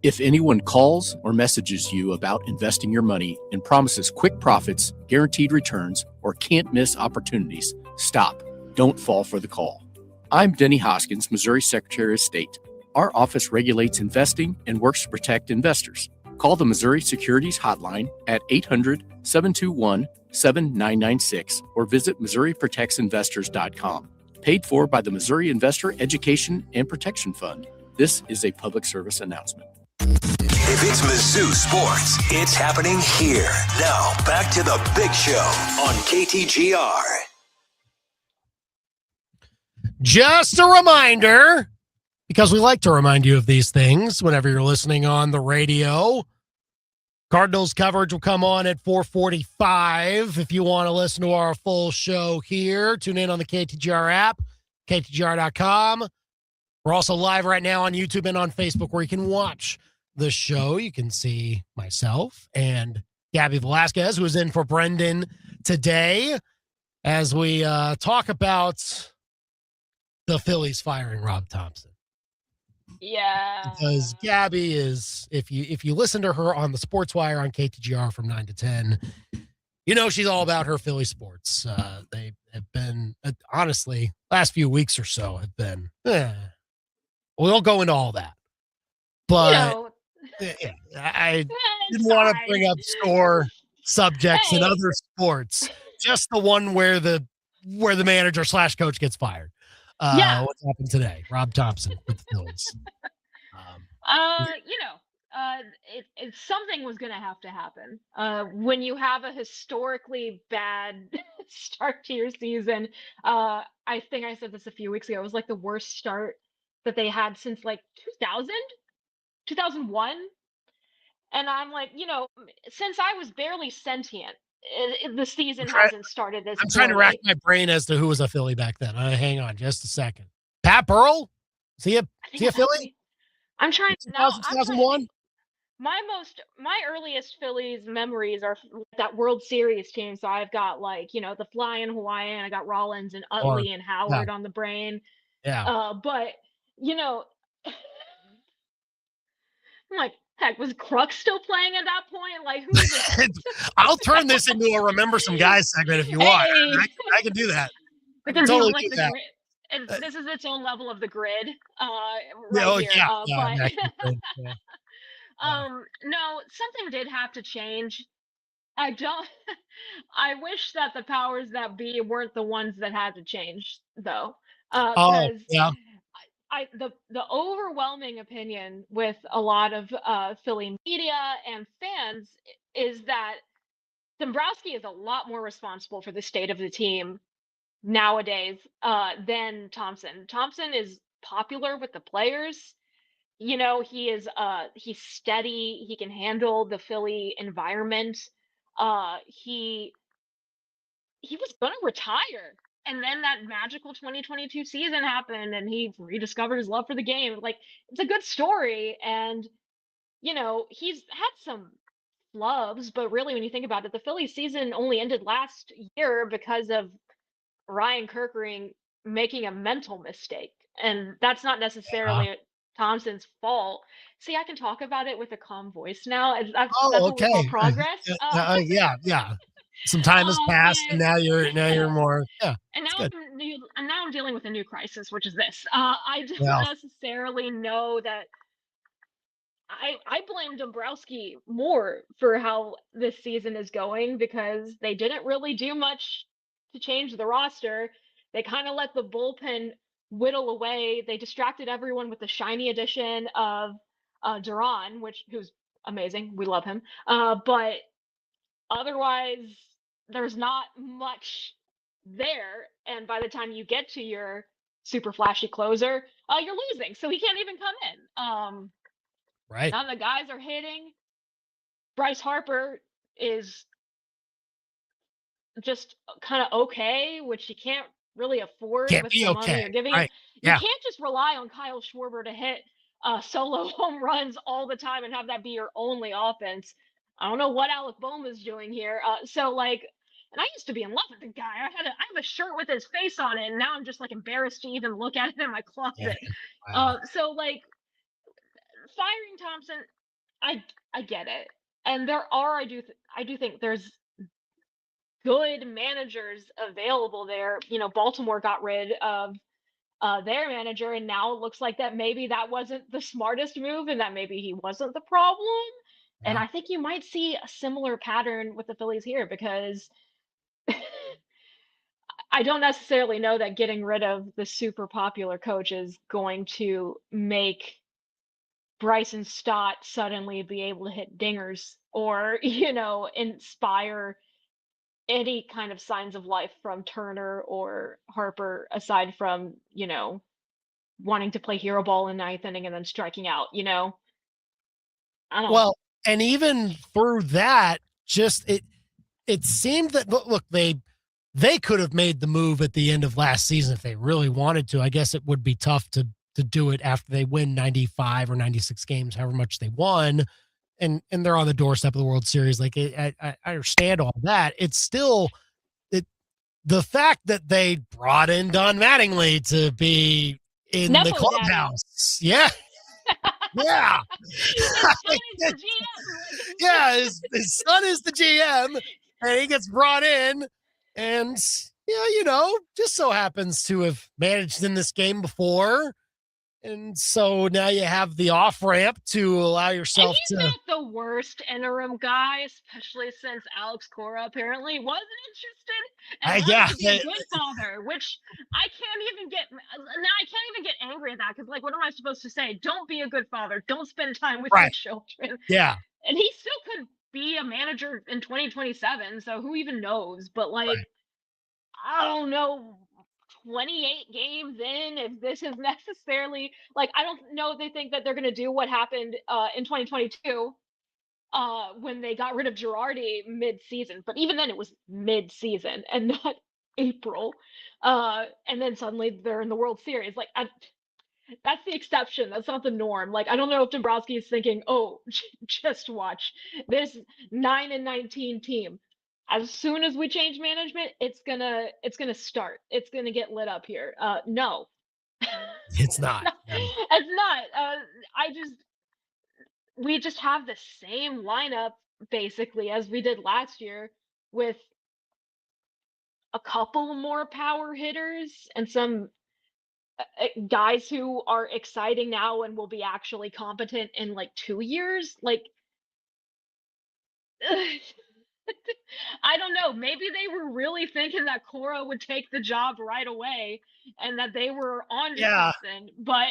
If anyone calls or messages you about investing your money and promises quick profits, guaranteed returns, or can't miss opportunities, stop. Don't fall for the call. I'm Denny Hoskins, Missouri Secretary of State. Our office regulates investing and works to protect investors. Call the Missouri Securities Hotline at 800-721-7996 or visit MissouriProtectsInvestors.com. Paid for by the Missouri Investor Education and Protection Fund. This is a public service announcement. If it's Mizzou sports, it's happening here. Now, back to the big show on KTGR. Just a reminder, because we like to remind you of these things whenever you're listening on the radio. Cardinals coverage will come on at 4:45. If you want to listen to our full show here, tune in on the KTGR app, KTGR.com. We're also live right now on YouTube and on Facebook where you can watch the show. You can see myself and Gabby Velasquez, who is in for Brendan today, as we talk about the Phillies firing Rob Thompson. Yeah. Because Gabby is, if you listen to her on the Sports Wire on KTGR from 9 to 10, you know she's all about her Philly sports. They have been, honestly, last few weeks or so have been, we'll go into all that. But I didn't want to bring up score subjects in other sports, just the one where the manager / coach gets fired. What's happened today? Rob Thompson with the Phillies. Something was going to have to happen when you have a historically bad start to your season. I think I said this a few weeks ago. It was like the worst start that they had since like 2001. And I'm like, since I was barely sentient, the season hasn't started this. I'm trying to rack my brain as to who was a Philly back then. Hang on just a second. Pat Burrell? Is he a Philly? I'm trying. 2001? My earliest Phillies memories are that World Series team. So I've got the Flying Hawaiian. I got Rollins and Utley and Howard on the brain. Yeah. But I'm like, heck, was Kruk still playing at that point? Like, who's I'll turn this into a Remember Some Guys segment if you want. I can do that. I can totally do that. This is its own level of the grid. No, something did have to change. I wish that the powers that be weren't the ones that had to change, though. The overwhelming opinion with a lot of Philly media and fans is that Dombrowski is a lot more responsible for the state of the team nowadays than Thompson. Thompson is popular with the players. He is he's steady. He can handle the Philly environment. He was going to retire. And then that magical 2022 season happened and he rediscovered his love for the game. Like, it's a good story. And, he's had some flubs, but really when you think about it, the Phillies season only ended last year because of Ryan Kerkering making a mental mistake. And that's not necessarily Thompson's fault. See, I can talk about it with a calm voice now. That's what we call progress. Yeah. Some time has passed, and now you're more. Yeah. And now I'm dealing with a new crisis, which is this. I don't necessarily know that. I blame Dombrowski more for how this season is going because they didn't really do much to change the roster. They kind of let the bullpen whittle away. They distracted everyone with the shiny addition of Duran, who's amazing. We love him. But otherwise, there's not much there. And by the time you get to your super flashy closer, you're losing. So he can't even come in. Right. None of the guys are hitting. Bryce Harper is just kind of okay, which you can't really afford Can't with be the money okay. you're giving him. Right. You Yeah. can't just rely on Kyle Schwarber to hit solo home runs all the time and have that be your only offense. I don't know what Alec Boehm's doing here. So like, and I used to be in love with the guy. I have a shirt with his face on it, and now I'm just like embarrassed to even look at it in my closet. Yeah. Wow. So like, firing Thompson, I get it, and there are I do think there's good managers available there. You know, Baltimore got rid of their manager, and now it looks like that maybe that wasn't the smartest move, and that maybe he wasn't the problem. And Yeah. I think you might see a similar pattern with the Phillies here, because I don't necessarily know that getting rid of the super popular coach is going to make Bryson Stott suddenly be able to hit dingers or, inspire any kind of signs of life from Turner or Harper, aside from, wanting to play hero ball in ninth inning and then striking out, I don't. Well, and even through that, just it seemed that look, they could have made the move at the end of last season if they really wanted to. I guess it would be tough to do it after they win 95 or 96 games, however much they won, and they're on the doorstep of the World Series. Like I understand all that. It's still the fact that they brought in Don Mattingly to be in Nepo the clubhouse. Yeah. Yeah. Yeah, his son is the GM, and he gets brought in, and just so happens to have managed in this game before. And so now you have the off ramp to allow yourself and he's not the worst interim guy, especially since Alex Cora apparently wasn't interested and wanted to be a good father, which I can't even get angry at that, because like, what am I supposed to say? Don't be a good father. Don't spend time with your children. Yeah. And he still could be a manager in 2027, so who even knows? But like, I don't know. 28 games in, if this is necessarily like, I don't know if they think that they're going to do what happened in 2022 when they got rid of Girardi mid-season, but even then it was mid-season and not April, and then suddenly they're in the World Series. Like, that's the exception, that's not the norm. Like, I don't know if Dombrowski is thinking, oh, just watch this 9-19 team. As soon as we change management, it's gonna start. It's gonna get lit up here. No, it's not. It's not. We just have the same lineup basically as we did last year, with a couple more power hitters and some guys who are exciting now and will be actually competent in like 2 years. Like, I don't know. Maybe they were really thinking that Cora would take the job right away, and that they were on to something. But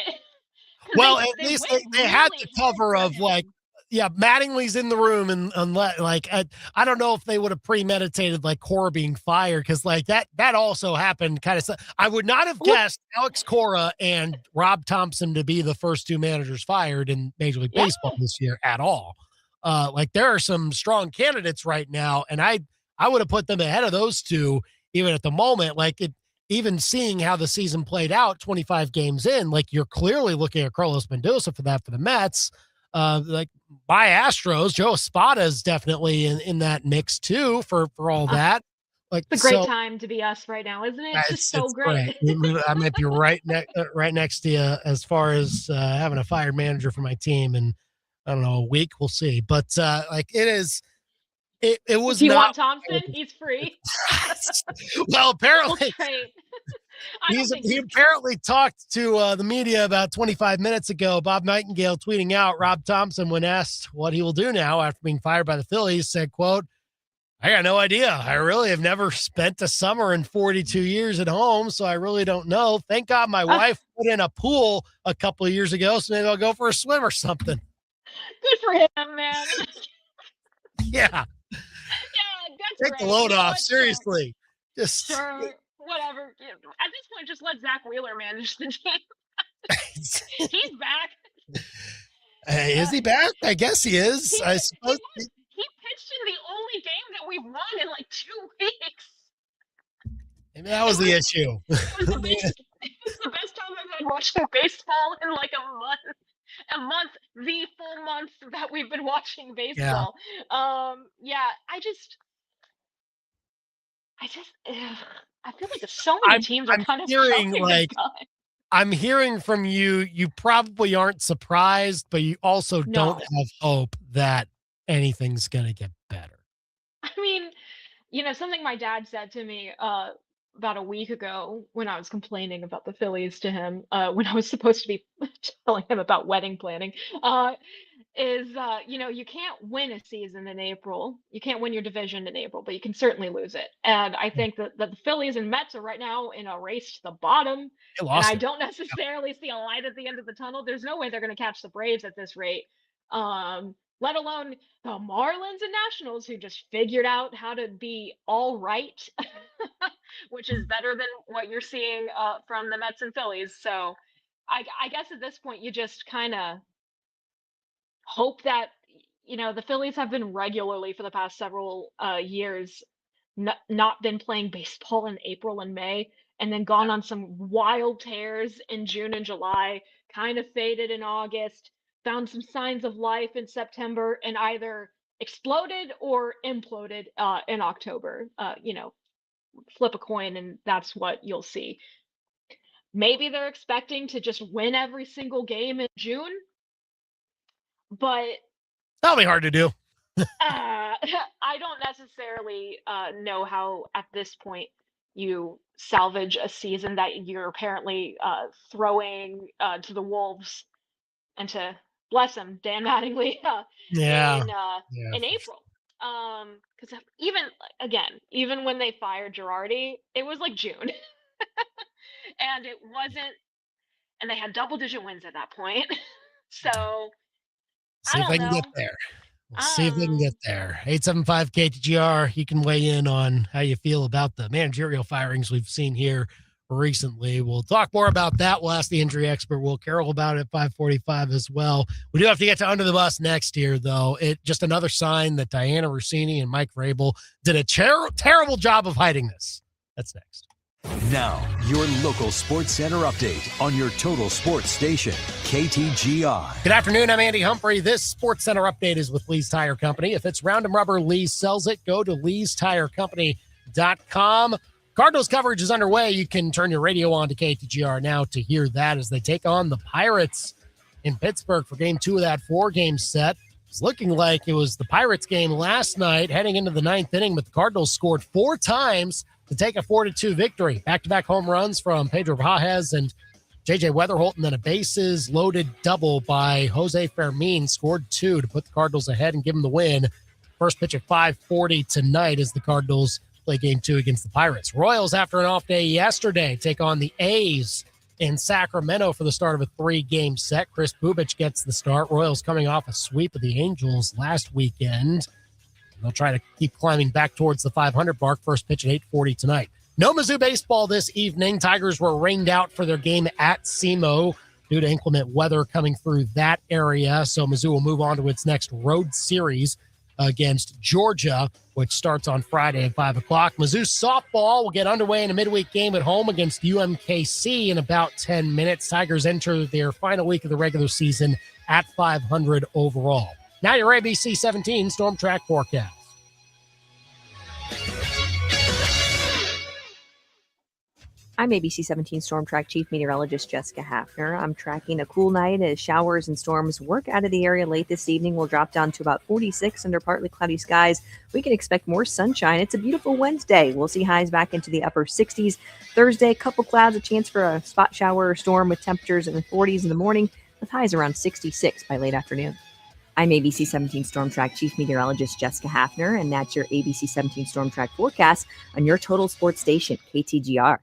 well, at least they had the cover of like, Mattingly's in the room, and like I don't know if they would have premeditated like Cora being fired, because like that also happened kind of. I would not have guessed Alex Cora and Rob Thompson to be the first two managers fired in Major League Baseball this year at all. Like, there are some strong candidates right now, and I would have put them ahead of those two even at the moment. Like, even seeing how the season played out 25 games in, like, you're clearly looking at Carlos Mendoza for the Mets. Like, by Astros, Joe Espada is definitely in that mix too for all that. Like, it's a great time to be us right now, isn't it? It's just so great. I might be right next to you as far as having a fired manager for my team, and I don't know, a week, we'll see. But like, it was. Do you want Thompson? He's free. Well, apparently he apparently talked to the media about 25 minutes ago. Bob Nightingale tweeting out, Rob Thompson, when asked what he will do now after being fired by the Phillies, said, quote, "I got no idea. I really have never spent a summer in 42 years at home, so I really don't know. Thank God my wife put in a pool a couple of years ago, so maybe I'll go for a swim or something." Good for him, man. Yeah. Yeah, that's Take great. the load You know off. what? Seriously. Just Sure, whatever. At this point, just let Zach Wheeler manage the team. He's back. Hey, is he back? I guess he is. I suppose. He pitched in the only game that we've won in like 2 weeks. Maybe that was the issue. It was the best time I've had watching baseball in like a month, the full month that we've been watching baseball. Yeah, I feel like so many teams are kind of hearing jumping like the gun. I'm hearing from you. You probably aren't surprised, but you also don't have hope that anything's gonna get better. I mean, something my dad said to me about a week ago when I was complaining about the Phillies to him, when I was supposed to be telling him about wedding planning, is you can't win a season in April. You can't win your division in April, but you can certainly lose it. And I think that the Phillies and Mets are right now in a race to the bottom. And I don't necessarily see a light at the end of the tunnel. There's no way they're going to catch the Braves at this rate. Let alone the Marlins and Nationals, who just figured out how to be all right, which is better than what you're seeing from the Mets and Phillies. So I guess at this point, you just kind of hope that, the Phillies have been regularly for the past several years not been playing baseball in April and May, and then gone on some wild tears in June and July, kind of faded in August, found some signs of life in September, and either exploded or imploded in October. Flip a coin and that's what you'll see. Maybe they're expecting to just win every single game in June, but that'll be hard to do. I don't necessarily know how at this point you salvage a season that you're apparently throwing to the wolves and to, bless him, Dan Mattingly, in April. Because even when they fired Girardi, it was like June. And it wasn't, and they had double-digit wins at that point. So see if they can get there. We'll see if they can get there. 875 KTGR. You can weigh in on how you feel about the managerial firings we've seen here recently. We'll talk more about that. We'll ask the injury expert Will Carroll about it at 5:45 as well. We do have to get to Under the Bus next year, though. It just another sign that Diana Rossini and Mike Vrabel did a terrible job of hiding this. That's next. Now, your local Sports Center update on your total sports station, KTGR. Good afternoon. I'm Andy Humphrey. This Sports Center update is with Lee's Tire Company. If it's round and rubber, Lee's sells it. Go to leestirecompany.com. Cardinals coverage is underway. You can turn your radio on to KTGR now to hear that as they take on the Pirates in Pittsburgh for game 2 of that 4-game set. It's looking like it was the Pirates game last night, heading into the 9th inning, but the Cardinals scored 4 times to take a 4-2 victory. Back-to-back home runs from Pedro Baez and J.J. Weatherholt, and then a bases-loaded double by Jose Fermin, scored 2 to put the Cardinals ahead and give them the win. First pitch at 5:40 tonight as the Cardinals play game 2 against the Pirates. Royals, after an off day yesterday, take on the A's in Sacramento for the start of a 3-game set. Chris Bubich gets the start. Royals coming off a sweep of the Angels last weekend. They'll try to keep climbing back towards the 500 mark. First pitch at 8:40 tonight. No Mizzou baseball this evening. Tigers were rained out for their game at SEMO due to inclement weather coming through that area. So Mizzou will move on to its next road series against Georgia, which starts on Friday at 5 o'clock. Mizzou softball will get underway in a midweek game at home against UMKC in about 10 minutes. Tigers enter their final week of the regular season at 500 overall. Now your ABC 17 Storm Track forecast. I'm ABC 17 Storm Track Chief Meteorologist Jessica Hafner. I'm tracking a cool night as showers and storms work out of the area late this evening. We'll drop down to about 46 under partly cloudy skies. We can expect more sunshine. It's a beautiful Wednesday. We'll see highs back into the upper 60s. Thursday, couple clouds, a chance for a spot shower or storm with temperatures in the 40s in the morning with highs around 66 by late afternoon. I'm ABC 17 Storm Track Chief Meteorologist Jessica Hafner, and that's your ABC 17 Storm Track forecast on your total sports station, KTGR.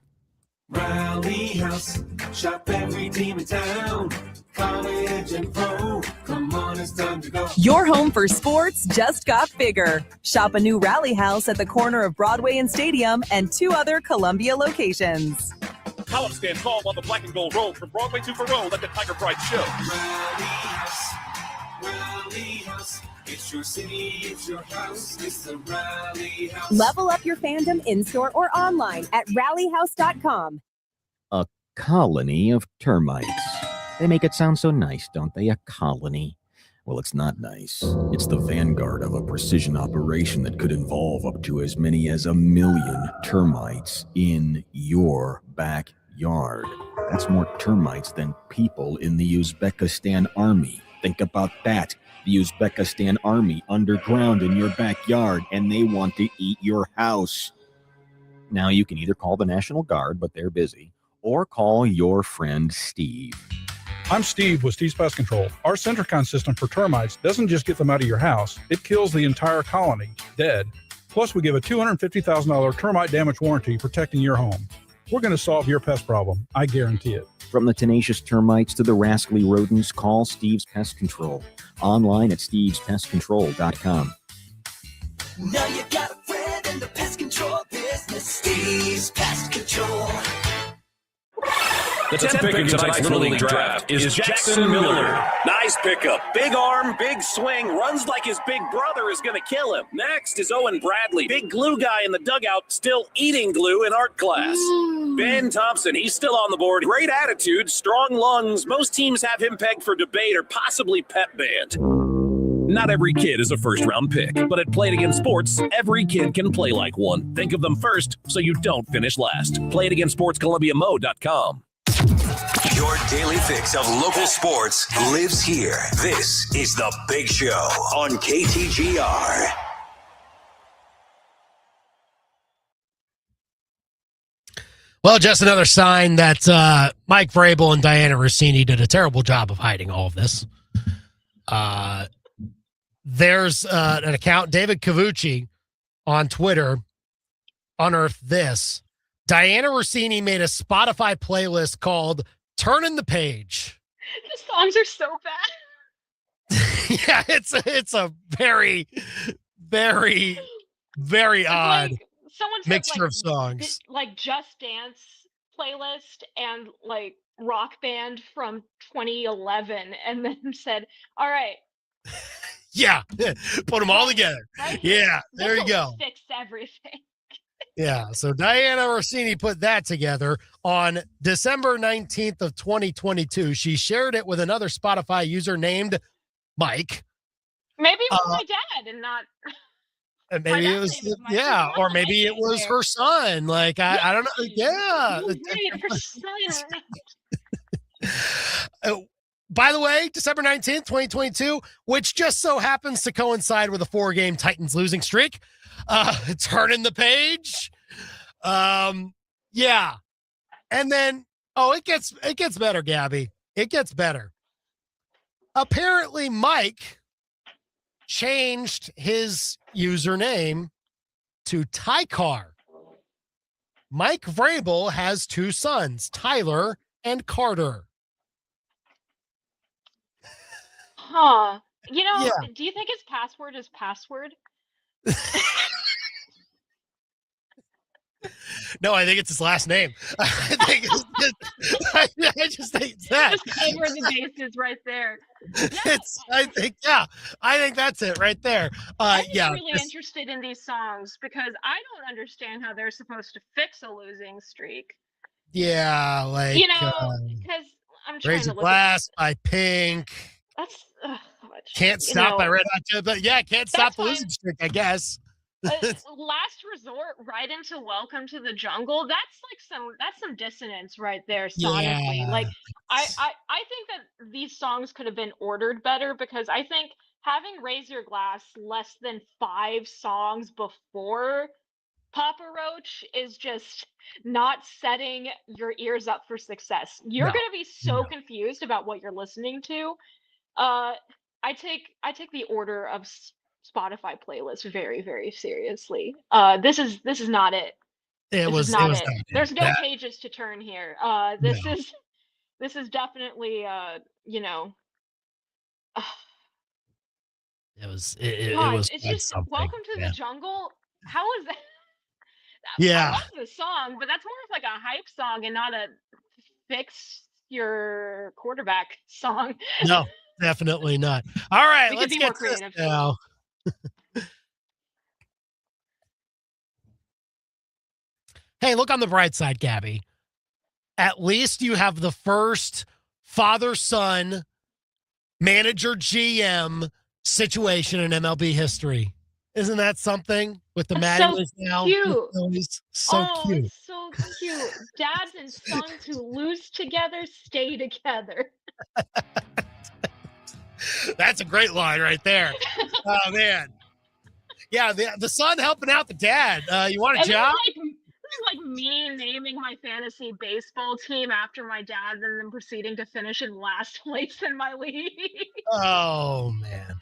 Rally House, shop every team in town. college and pro. Come on, it's time to go. Your home for sports just got bigger. Shop a new Rally House at the corner of Broadway and Stadium and 2 other Columbia locations. Call-up stand call on the black and gold road from Broadway to Parole at the Tiger Pride Show. Rally House. It's your city, it's your house, it's the Rally House. Level up your fandom in-store or online at rallyhouse.com. A colony of termites. They make it sound so nice, don't they? A colony. Well, it's not nice. It's the vanguard of a precision operation that could involve up to as many as 1 million termites in your backyard. That's more termites than people in the Uzbekistan army. Think about that. The Uzbekistan army underground in your backyard, and they want to eat your house. Now, you can either call the National Guard, but they're busy, or call your friend Steve. I'm Steve with Steve's Pest Control. Our Centricon system for termites doesn't just get them out of your house, it kills the entire colony, dead. Plus, we give a $250,000 termite damage warranty protecting your home. We're going to solve your pest problem. I guarantee it. From the tenacious termites to the rascally rodents, call Steve's Pest Control. Online at stevespestcontrol.com. Now you got a friend in the pest control business. Steve's Pest Control. The 10th pick in tonight's Little League draft is Jackson Miller. Nice pickup. Big arm, big swing, runs like his big brother is going to kill him. Next is Owen Bradley. Big glue guy in the dugout, still eating glue in art class. Ben Thompson, he's still on the board. Great attitude, strong lungs. Most teams have him pegged for debate or possibly pep band. Not every kid is a first-round pick, but at Play It Again Sports, every kid can play like one. Think of them first so you don't finish last. Play It Again Sports, ColumbiaMo.com. Your daily fix of local sports lives here. This is The Big Show on KTGR. Well, just another sign that Mike Vrabel and Diana Rossini did a terrible job of hiding all of this. There's an account, David Cavucci, on Twitter, unearthed this. Diana Rossini made a Spotify playlist called Turnin' the Page. The songs are so bad. Yeah, it's a very, very, very odd Someone took, mixture of songs. Like Just Dance playlist and like Rock Band from 2011, and then said, "All right, yeah, put them all together." right Yeah, there you go. Fix everything. Yeah, so Diana Rossini put that together on December 19th of 2022. She shared it with another Spotify user named Mike. Maybe it was my dad and not. And maybe it was, yeah, or maybe it was her son. Like, I don't know. Yeah. Right, her son. By the way, December 19th, 2022, which just so happens to coincide with a 4-game Titans losing streak. Turning the page. Yeah. And then, it gets better, Gabby. It gets better. Apparently, Mike changed his username to Tykar. Mike Vrabel has 2 sons, Tyler and Carter. Huh. You know, Yeah. do you think his password is password? No, I think it's his last name. I just think it's that. Just cover the bases right there. I think that's it right there. I'm Yeah. really interested in these songs because I don't understand how they're supposed to fix a losing streak. Yeah, like because I'm trying Raise to a look Glass by Pink. That's Can't Stop by Red Hot Chili Peppers. Yeah, Can't Stop the fine. Losing Streak, I guess. Last Resort right into Welcome to the Jungle. That's some dissonance right there sonically. Yeah. Like I think that these songs could have been ordered better because I think having Raise Your Glass less than 5 songs before Papa Roach is just not setting your ears up for success. You're going to be so confused about what you're listening to. I take the order of Spotify playlist very, very seriously. This is not it. It was not There's no pages to turn here. This is definitely you know, It was it gosh, was it's quite just something. Welcome to Yeah. the Jungle. How is that? I Yeah. love the song, but that's more of like a hype song and not a fix your quarterback song. No, definitely not. All right, We could let's be get more to this creative. now. Hey, look on the bright side, Gabby. At least you have the first father-son manager GM situation in MLB history. Isn't that something with the That's Matty so Liz now? cute. So Oh, cute. it's so cute. Dads and sons who lose together stay together. That's a great line right there. Oh, man. Yeah, the son helping out the dad. You want a And job? this is like me naming my fantasy baseball team after my dad and then proceeding to finish in last place in my league. Oh, man.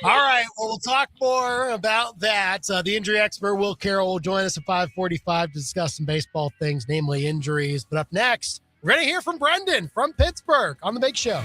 All right. Well, we'll talk more about that. The injury expert, Will Carroll, will join us at 5:45 to discuss some baseball things, namely injuries. But up next, we're going to hear from Brendan from Pittsburgh on The Big Show.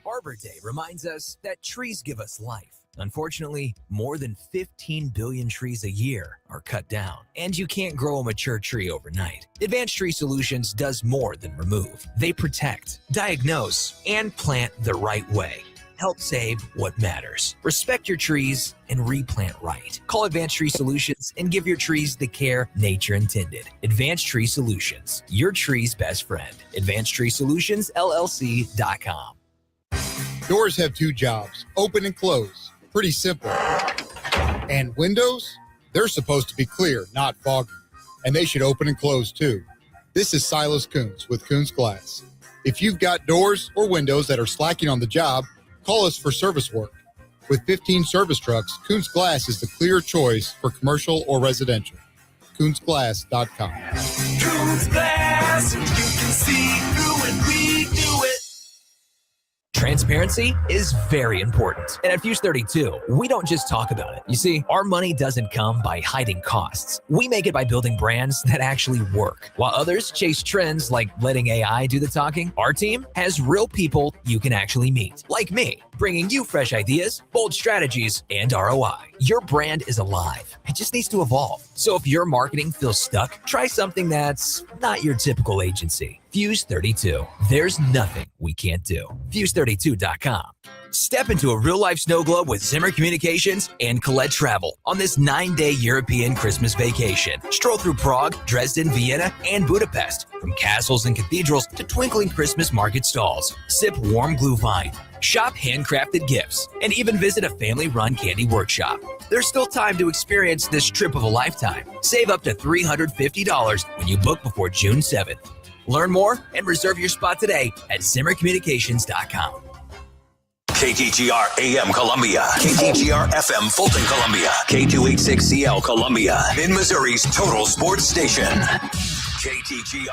Arbor Day reminds us that trees give us life. Unfortunately, more than 15 billion trees a year are cut down, and you can't grow a mature tree overnight. Advanced Tree Solutions does more than remove. They protect, diagnose, and plant the right way. Help save what matters. Respect your trees and replant right. Call Advanced Tree Solutions and give your trees the care nature intended. Advanced Tree Solutions, your tree's best friend. AdvancedTreeSolutionsLLC.com. Doors have two jobs, open and close. Pretty simple. And windows? They're supposed to be clear, not foggy. And they should open and close too. This is Silas Coons with Coons Glass. If you've got doors or windows that are slacking on the job, call us for service work. With 15 service trucks, Coons Glass is the clear choice for commercial or residential. CoonsGlass.com. Coons Glass, you can see through it, we do it. Transparency is very important. And at Fuse 32, we don't just talk about it. You see, our money doesn't come by hiding costs. We make it by building brands that actually work. While others chase trends like letting AI do the talking, our team has real people you can actually meet. Like me, bringing you fresh ideas, bold strategies, and ROI. Your brand is alive. It just needs to evolve. So if your marketing feels stuck, try something that's not your typical agency. Fuse 32. There's nothing we can't do. Fuse32.com. Step into a real-life snow globe with Zimmer Communications and Colette Travel on this 9-day European Christmas vacation. Stroll through Prague, Dresden, Vienna, and Budapest. From castles and cathedrals to twinkling Christmas market stalls. Sip warm Glühwein. Shop handcrafted gifts. And even visit a family-run candy workshop. There's still time to experience this trip of a lifetime. Save up to $350 when you book before June 7th. Learn more and reserve your spot today at ZimmerCommunications.com. KTGR AM Columbia, KTGR FM Fulton Columbia, K286CL Columbia, in Missouri's total sports station. KTGR.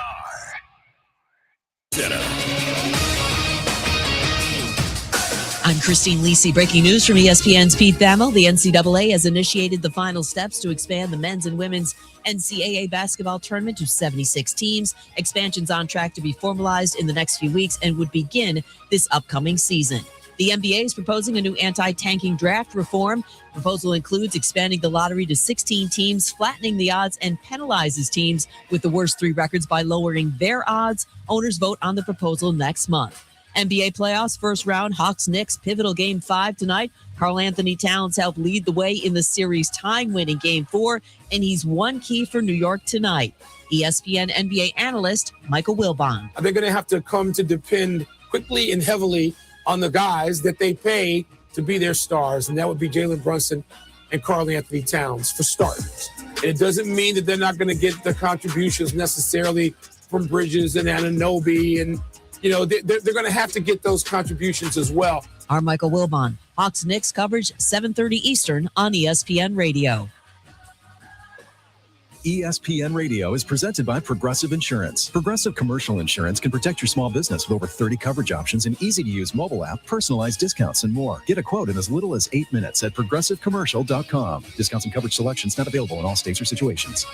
I'm Christine Lisi. Breaking news from ESPN's Pete Thamel. The NCAA has initiated the final steps to expand the men's and women's NCAA basketball tournament to 76 teams. Expansion's on track to be formalized in the next few weeks and would begin this upcoming season. The NBA is proposing a new anti-tanking draft reform. The proposal includes expanding the lottery to 16 teams, flattening the odds, and penalizes teams with the worst 3 records by lowering their odds. Owners vote on the proposal next month. NBA playoffs, first round, Hawks-Knicks, pivotal Game 5 tonight. Karl Anthony Towns helped lead the way in the series time-winning Game 4, and he's one key for New York tonight. ESPN NBA analyst Michael Wilbon. They're going to have to come to depend quickly and heavily on the guys that they pay to be their stars, and that would be Jalen Brunson and Karl Anthony Towns for starters. And it doesn't mean that they're not going to get the contributions necessarily from Bridges and Anunoby and they're going to have to get those contributions as well. I'm Michael Wilbon. Hawks-Knicks coverage 7:30 Eastern on ESPN Radio. ESPN Radio is presented by Progressive Insurance. Progressive Commercial Insurance can protect your small business with over 30 coverage options, an easy-to-use mobile app, personalized discounts, and more. Get a quote in as little as 8 minutes at ProgressiveCommercial.com. Discounts and coverage selections not available in all states or situations.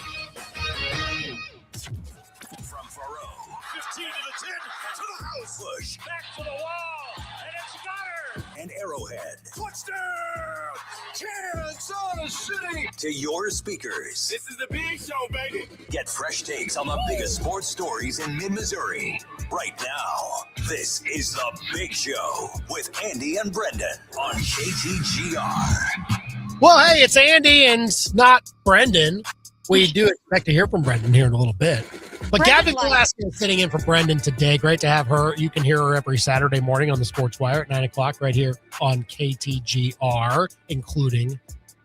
Kansas City to your speakers. This is the big show, baby. Get fresh takes on the biggest sports stories in mid-Missouri. Right now, this is The Big Show with Andy and Brendan on KTGR. Well, hey, it's Andy and not Brendan. We do expect to hear from Brendan here in a little bit. But Gabby Velasquez is sitting in for Brendan today. Great to have her. You can hear her every Saturday morning on the Sports Wire at 9 o'clock right here on KTGR, including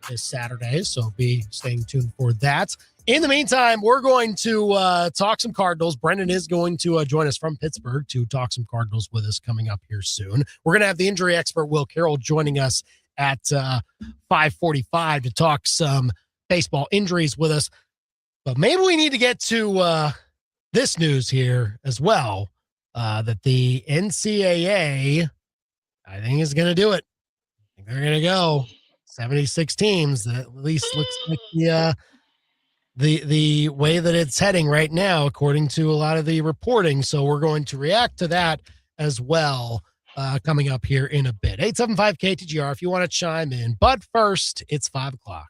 this Saturday. So be staying tuned for that. In the meantime, we're going to talk some Cardinals. Brendan is going to join us from Pittsburgh to talk some Cardinals with us coming up here soon. We're going to have the injury expert Will Carroll joining us at 5:45 to talk some baseball injuries with us. But maybe we need to get to this news here as well, that the NCAA, I think, is going to do it. I think they're going to go 76 teams. That at least looks like the way that it's heading right now, according to a lot of the reporting. So we're going to react to that as well coming up here in a bit. 875-KTGR if you want to chime in. But first, it's 5 o'clock.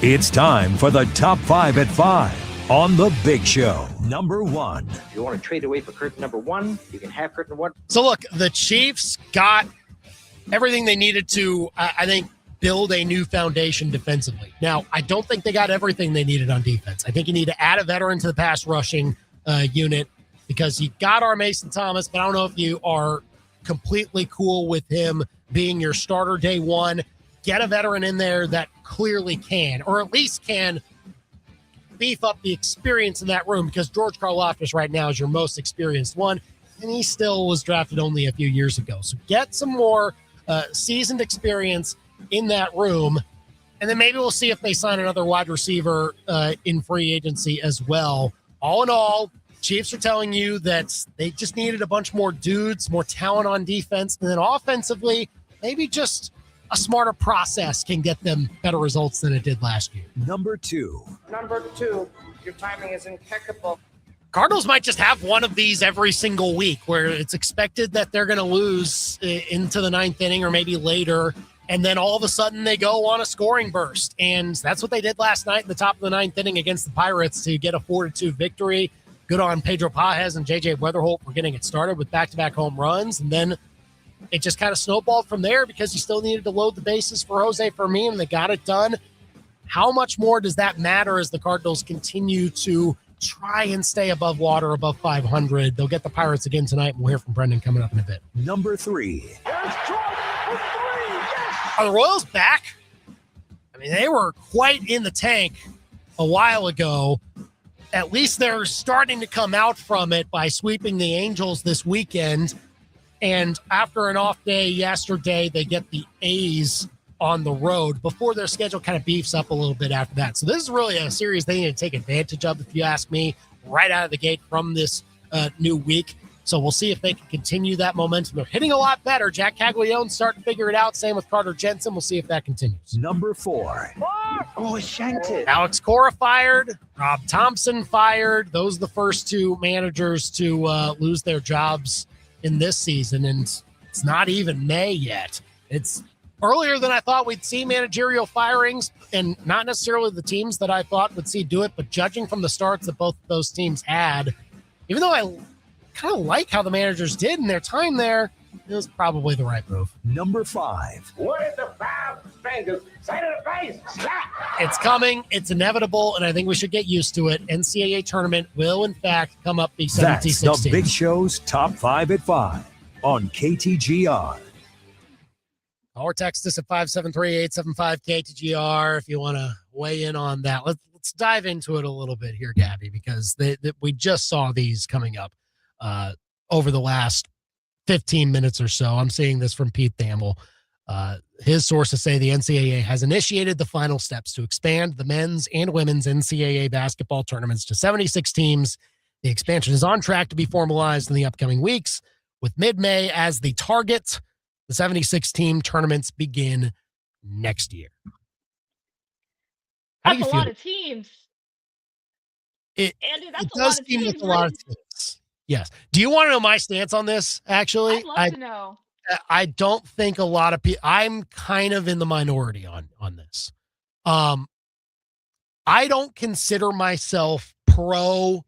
It's time for the Top 5 at 5 on The Big Show. Number 1. If you want to trade away for curtain number 1, you can have curtain 1. So look, the Chiefs got everything they needed to, I think, build a new foundation defensively. Now, I don't think they got everything they needed on defense. I think you need to add a veteran to the pass rushing unit because you got our Mason Thomas, but I don't know if you are completely cool with him being your starter day one. Get a veteran in there that clearly can, or at least can beef up the experience in that room, because George Karlaftis right now is your most experienced one, and he still was drafted only a few years ago. So get some more seasoned experience in that room, and then maybe we'll see if they sign another wide receiver in free agency as well. All in all, Chiefs are telling you that they just needed a bunch more dudes, more talent on defense, and then offensively, maybe just a smarter process can get them better results than it did last year. Number 2. Number 2, your timing is impeccable. Cardinals might just have one of these every single week where it's expected that they're going to lose into the 9th inning or maybe later, and then all of a sudden they go on a scoring burst. And that's what they did last night in the top of the 9th inning against the Pirates to get a 4-2 victory. Good on Pedro Pajes and J.J. Weatherholt for getting it started with back-to-back home runs. And then it just kind of snowballed from there because you still needed to load the bases for Jose Fermin, and they got it done. How much more does that matter as the Cardinals continue to try and stay above water, above 500? They'll get the Pirates again tonight, and we'll hear from Brendan coming up in a bit. Number 3. Are the Royals back? I mean, they were quite in the tank a while ago. At least they're starting to come out from it by sweeping the Angels this weekend. And after an off day yesterday, they get the A's on the road before their schedule kind of beefs up a little bit after that. So this is really a series they need to take advantage of, if you ask me, right out of the gate from this new week. So we'll see if they can continue that momentum. They're hitting a lot better. Jack Caglianone's starting to figure it out. Same with Carter Jensen. We'll see if that continues. Number 4. Oh, shanked it. Alex Cora fired. Rob Thompson fired. Those are the first two managers to lose their jobs in this season, and it's not even May yet. It's earlier than I thought we'd see managerial firings, and not necessarily the teams that I thought would see do it, but judging from the starts that both of those teams had, even though I kind of like how the managers did in their time there, it was probably the right move. Number 5. What is the 5 fingers? Say to the face. Slap. It's coming. It's inevitable, and I think we should get used to it. NCAA tournament will, in fact, come up be 76 That's the teams. Big Show's Top 5 at 5 on KTGR. Or text us at 573-875-KTGR if you want to weigh in on that. Let's dive into it a little bit here, Gabby, because we just saw these coming up over the last 15 minutes or so. I'm seeing this from Pete Thamel. His sources say the NCAA has initiated the final steps to expand the men's and women's NCAA basketball tournaments to 76 teams. The expansion is on track to be formalized in the upcoming weeks, with mid-May as the target. The 76-team tournaments begin next year. How do That's you a feel? lot of teams. It Andy, that's a does lot of seem teams. like a lot of teams. Yes. Do you want to know my stance on this, actually? I'd love to know. I don't think a lot of people. I'm kind of in the minority on this. I don't consider myself pro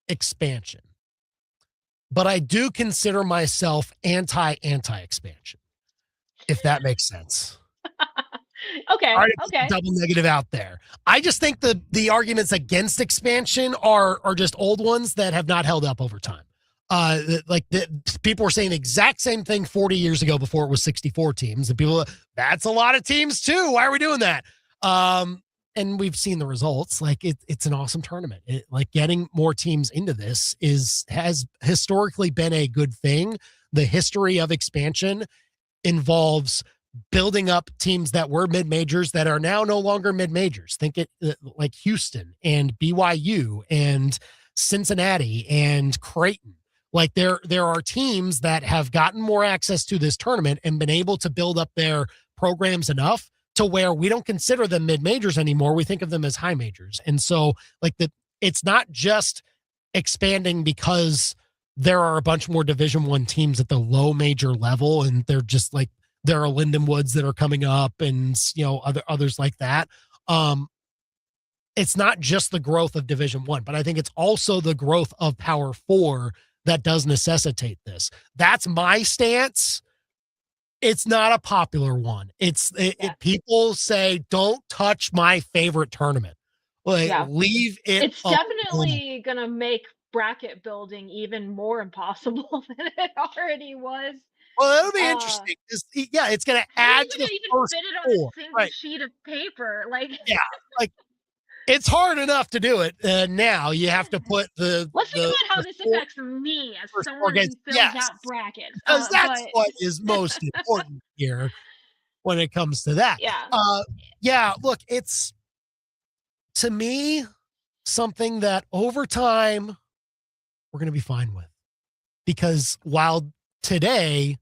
expansion, but I do consider myself anti expansion, if that makes sense. Okay. All right, Okay. double negative out there. I just think the arguments against expansion are just old ones that have not held up over time. People were saying the exact same thing 40 years ago before it was 64 teams, and people, that's a lot of teams too. Why are we doing that? And we've seen the results. Like it's an awesome tournament. Like getting more teams into this has historically been a good thing. The history of expansion involves building up teams that were mid majors that are now no longer mid majors. Think it like Houston and BYU and Cincinnati and Creighton. Like there are teams that have gotten more access to this tournament and been able to build up their programs enough to where we don't consider them mid majors anymore. We think of them as high majors. And so it's not just expanding because there are a bunch more Division I teams at the low major level, and they're just like there are Lindenwoods that are coming up, and others like that. It's not just the growth of Division I, but I think it's also the growth of Power 4 that does necessitate this. That's my stance. It's not a popular one. People say, don't touch my favorite tournament. Leave it It's alone. definitely going to make bracket building even more impossible than it already was. Well, it'll be interesting. It's going to add to the even first fit it on four. a single Right. sheet of paper. Yeah, it's hard enough to do it. Now you have to put Let's think about how this affects me as someone who fills out brackets. Because that's what is most important here when it comes to that. Look, it's, to me, something that over time we're going to be fine with. Because while today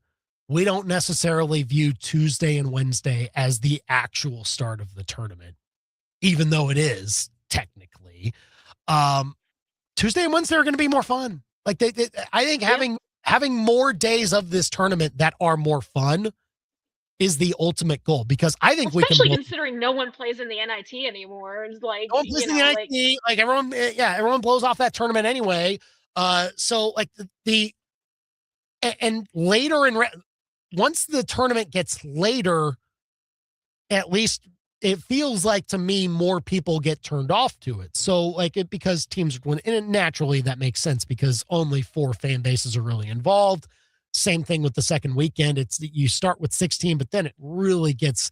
we don't necessarily view Tuesday and Wednesday as the actual start of the tournament, even though it is technically, Tuesday and Wednesday are going to be more fun. I think having more days of this tournament that are more fun is the ultimate goal, because I think especially considering no one plays in the NIT anymore. It's like, no one plays in the NIT, everyone blows off that tournament anyway. So and later once the tournament gets later, at least it feels like to me more people get turned off to it. So because teams are going, and naturally that makes sense because only 4 fan bases are really involved. Same thing with the second weekend. You start with 16, but then it really gets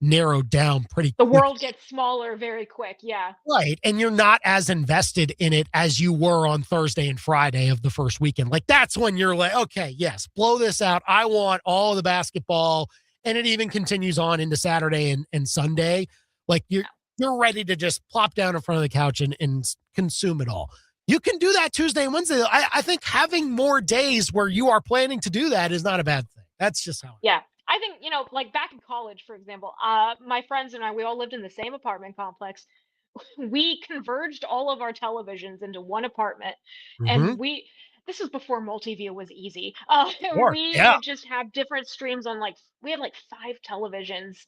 narrowed down pretty quick. The world gets smaller very quick. Yeah. Right. And you're not as invested in it as you were on Thursday and Friday of the first weekend. That's when you're like, okay, yes, blow this out. I want all of the basketball. And it even continues on into Saturday and Sunday. You're ready to just plop down in front of the couch and consume it all. You can do that Tuesday and Wednesday. I think having more days where you are planning to do that is not a bad thing. That's just how. Yeah. I think, back in college, for example, my friends and I, we all lived in the same apartment complex. We converged all of our televisions into one apartment. Mm-hmm. And this was before multi-view was easy. We would just have different streams on we had 5 televisions,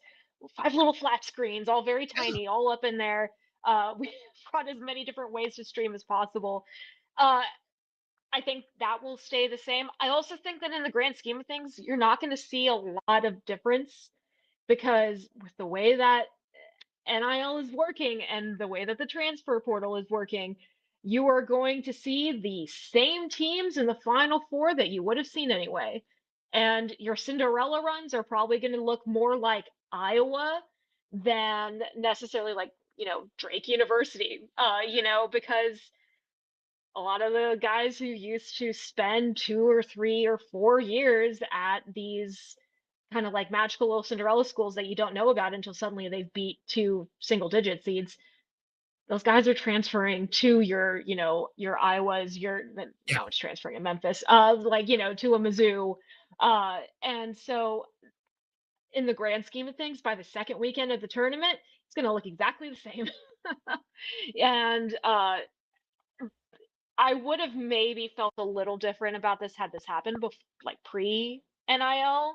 5 little flat screens, all very tiny, all up in there. We brought as many different ways to stream as possible. I think that will stay the same. I also think that in the grand scheme of things, you're not going to see a lot of difference, because with the way that NIL is working and the way that the transfer portal is working, you are going to see the same teams in the Final Four that you would have seen anyway. And your Cinderella runs are probably going to look more like Iowa than necessarily Drake University, because a lot of the guys who used to spend 2 or 3 or 4 years at these kind of magical little Cinderella schools that you don't know about until suddenly they've beat 2 single-digit seeds, those guys are transferring to your Iowas, now it's transferring to Memphis, to a Mizzou. And so in the grand scheme of things, by the second weekend of the tournament, it's going to look exactly the same. And I would have maybe felt a little different about this had this happened pre NIL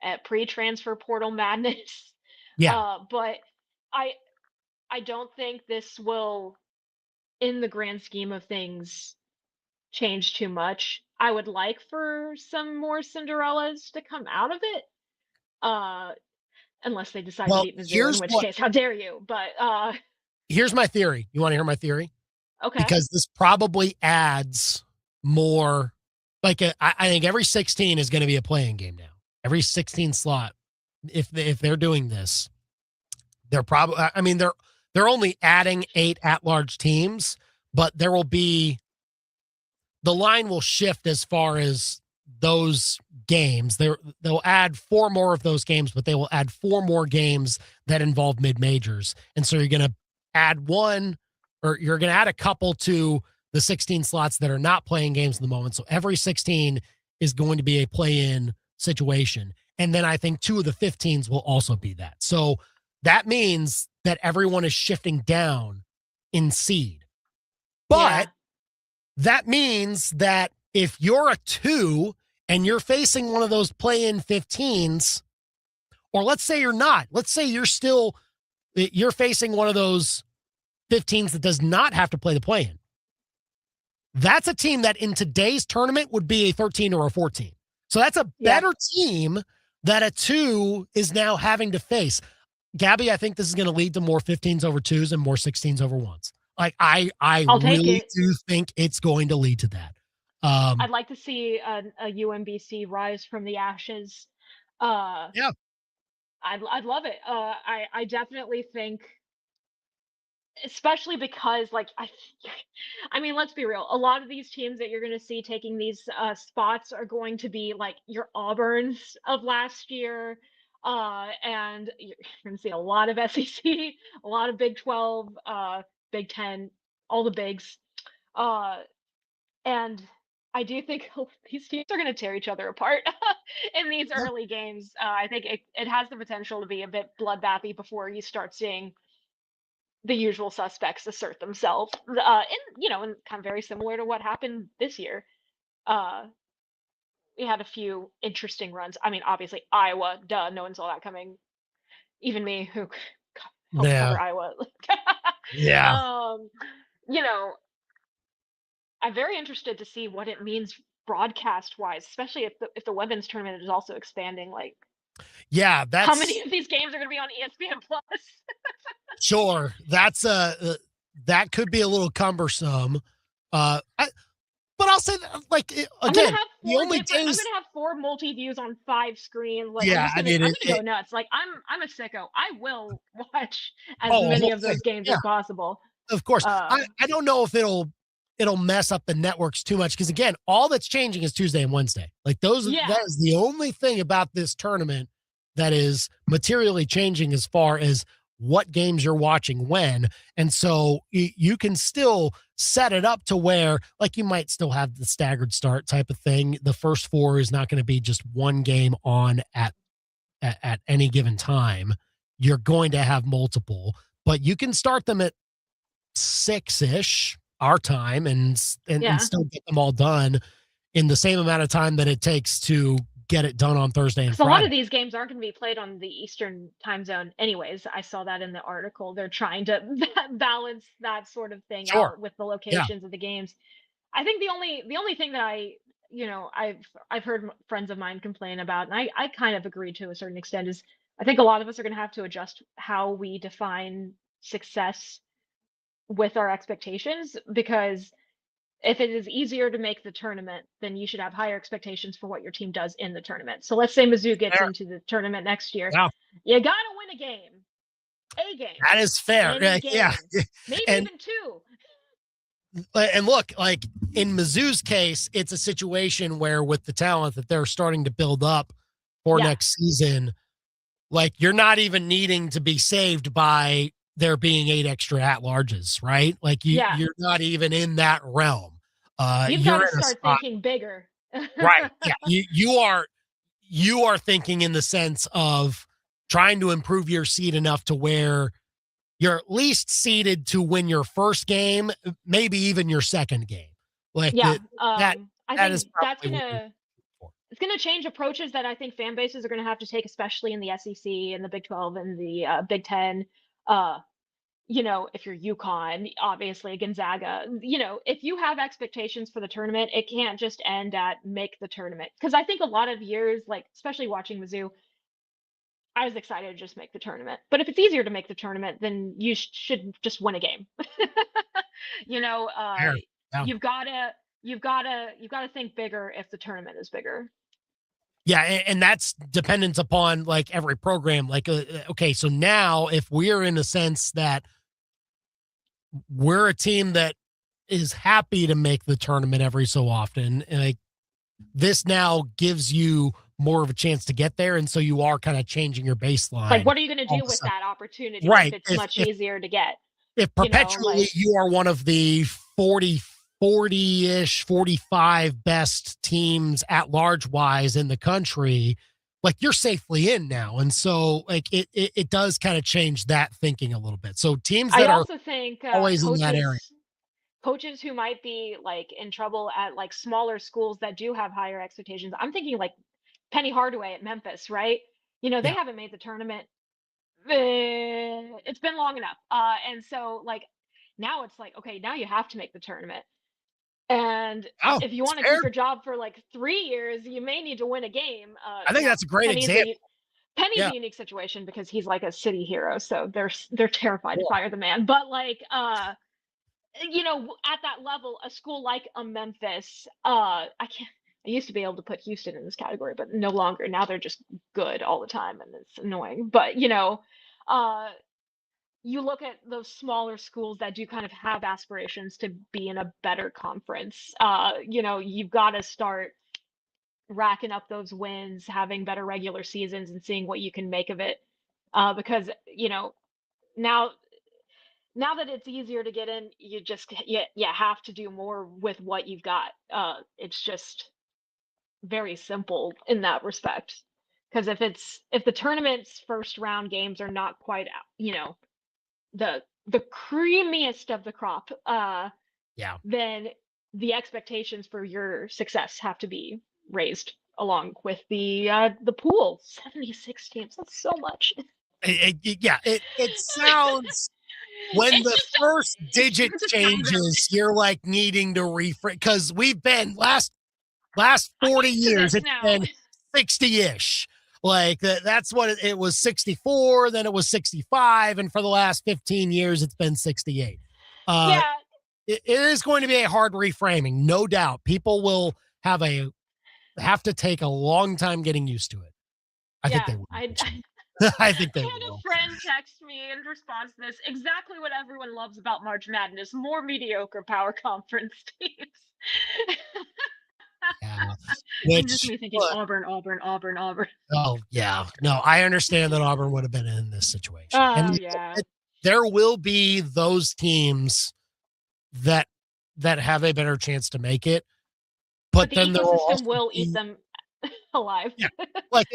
at pre-transfer portal madness. Yeah. But I don't think this will, in the grand scheme of things, change too much. I would like for some more Cinderellas to come out of it. Unless they decide to Well, beat Mizzou, in which case, how dare you? But here's my theory. You want to hear my theory? okay. Because this probably adds more. Like I think every 16 is going to be a playing game now. Every 16 slot, if they're doing this, they're probably. I mean, they're only adding 8 at-large teams, but there will be. The line will shift as far as those games. They'll add 4 more of those games, but they will add 4 more games that involve mid-majors. And so you're going to add one, or you're going to add a couple to the 16 slots that are not playing games in the moment. So every 16 is going to be a play-in situation. And then I think 2 of the 15s will also be that. So that means that everyone is shifting down in seed. But that means that if you're a 2 and you're facing one of those play-in 15s, or let's say you're not, let's say you're facing one of those 15s that does not have to play the play-in. That's a team that in today's tournament would be a 13 or a 14. So that's a better team that a 2 is now having to face. Gabby, I think this is going to lead to more 15s over 2s and more 16s over 1s. Like I really do think it's going to lead to that. I'd like to see a UMBC rise from the ashes. I'd love it. I definitely think, especially because I mean, let's be real. A lot of these teams that you're going to see taking these spots are going to be like your Auburns of last year. And you're going to see a lot of SEC, a lot of Big 12, Big 10, all the bigs. And I do think these teams are going to tear each other apart in these early games. I think it has the potential to be a bit bloodbathy before you start seeing the usual suspects assert themselves. And kind of very similar to what happened this year. We had a few interesting runs. I mean, obviously Iowa, duh, no one saw that coming. Even me, who helped cover Iowa. I'm very interested to see what it means broadcast wise, especially if the women's tournament is also expanding. Like, how many of these games are going to be on ESPN Plus? Sure, that's that could be a little cumbersome. But I'll say that, like, again, I'm gonna have 4 multi-views on 5 screens. Like, I'm gonna go nuts. Like, I'm a sicko. I will watch as many of those games as possible. Of course, I don't know if it'll mess up the networks too much, because again, all that's changing is Tuesday and Wednesday. Like that is the only thing about this tournament that is materially changing as far as what games you're watching when. And so you can still set it up to where, like, you might still have the staggered start type of thing. The first 4 is not going to be just one game on at any given time. You're going to have multiple, but you can start them at 6-ish our time and still get them all done in the same amount of time that it takes to get it done on Thursday and Friday. A lot of these games aren't going to be played on the Eastern time zone anyways. I saw that in the article. They're trying to balance that sort of thing out with the locations of the games. I think the only thing that I've heard friends of mine complain about, and I kind of agree to a certain extent, is I think a lot of us are going to have to adjust how we define success with our expectations, because if it is easier to make the tournament, then you should have higher expectations for what your team does in the tournament. So let's say Mizzou gets into the tournament next year. You got to win a game. That is fair. Maybe and, even 2. And look, like in Mizzou's case, it's a situation where with the talent that they're starting to build up for next season, like you're not even needing to be saved by there being 8 extra at-larges, right? Like you're not even in that realm. You've got to start thinking bigger. Right. Yeah. You are thinking in the sense of trying to improve your seed enough to where you're at least seeded to win your first game, maybe even your second game. Like I think it's going to change approaches that I think fan bases are going to have to take, especially in the SEC and the Big 12 and the Big 10. If you're UConn, obviously Gonzaga, if you have expectations for the tournament, it can't just end at make the tournament. Because I think a lot of years, like especially watching Mizzou, I was excited to just make the tournament. But if it's easier to make the tournament, then you should just win a game. Yeah. You've gotta think bigger if the tournament is bigger. Yeah, and that's dependent upon like every program. Like, okay, so now if we're in a sense that we're a team that is happy to make the tournament every so often, and like this now gives you more of a chance to get there, and so you are kind of changing your baseline. Like, what are you going to do with that opportunity? Right, If it's much easier to get. If perpetually you are one of the 40-ish, 45 best teams at large wise in the country, like you're safely in now. And so like it does kind of change that thinking a little bit. So teams that I are also think always in that area. Coaches who might be like in trouble at like smaller schools that do have higher expectations. I'm thinking like Penny Hardaway at Memphis, right? They haven't made the tournament. It's been long enough. And so like now it's like, okay, now you have to make the tournament. And if you want to keep your job for like 3 years, you may need to win a game. I think that's a great example. Penny's a unique situation because he's like a city hero, so they're terrified to fire the man. But like at that level, a school like a Memphis, I used to be able to put Houston in this category, but no longer. Now they're just good all the time, and it's annoying. But you look at those smaller schools that do kind of have aspirations to be in a better conference. You've got to start racking up those wins, having better regular seasons, and seeing what you can make of it. Because now that it's easier to get in, you just have to do more with what you've got. It's just very simple in that respect. Because if the tournament's first round games are not quite the creamiest of the crop, then the expectations for your success have to be raised along with the pool. 76 teams, that's so much. It sounds when the first digit changes, you're like needing to refresh, because we've been last 40 years, it's been 60-ish. Like that's what it was, 64, then it was 65, and for the last 15 years it's been 68. It is going to be a hard reframing, no doubt. People will have to take a long time getting used to it. I think they will. I think they will. I had a friend text me in response to this, exactly what everyone loves about March Madness: more mediocre power conference teams. Just me thinking Auburn. Oh yeah, no, I understand that Auburn would have been in this situation. There will be those teams that have a better chance to make it, but the then ecosystem will eat them alive. Like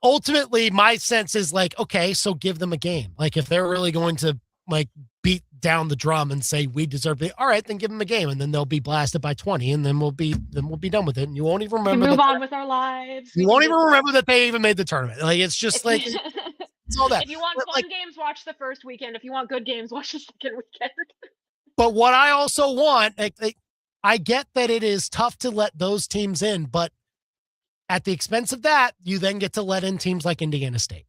ultimately, my sense is like, okay, so give them a game. Like if they're really going to like beat down the drum and say we deserve it, all right, then give them a game, and then they'll be blasted by 20, and then we'll be done with it, and you won't even remember. Move on with our lives. You won't even remember that they even made the tournament. Like it's just like it's all that. If you want fun games, watch the first weekend. If you want good games, watch the second weekend. But what I also want, I get that it is tough to let those teams in, but at the expense of that, you then get to let in teams like Indiana State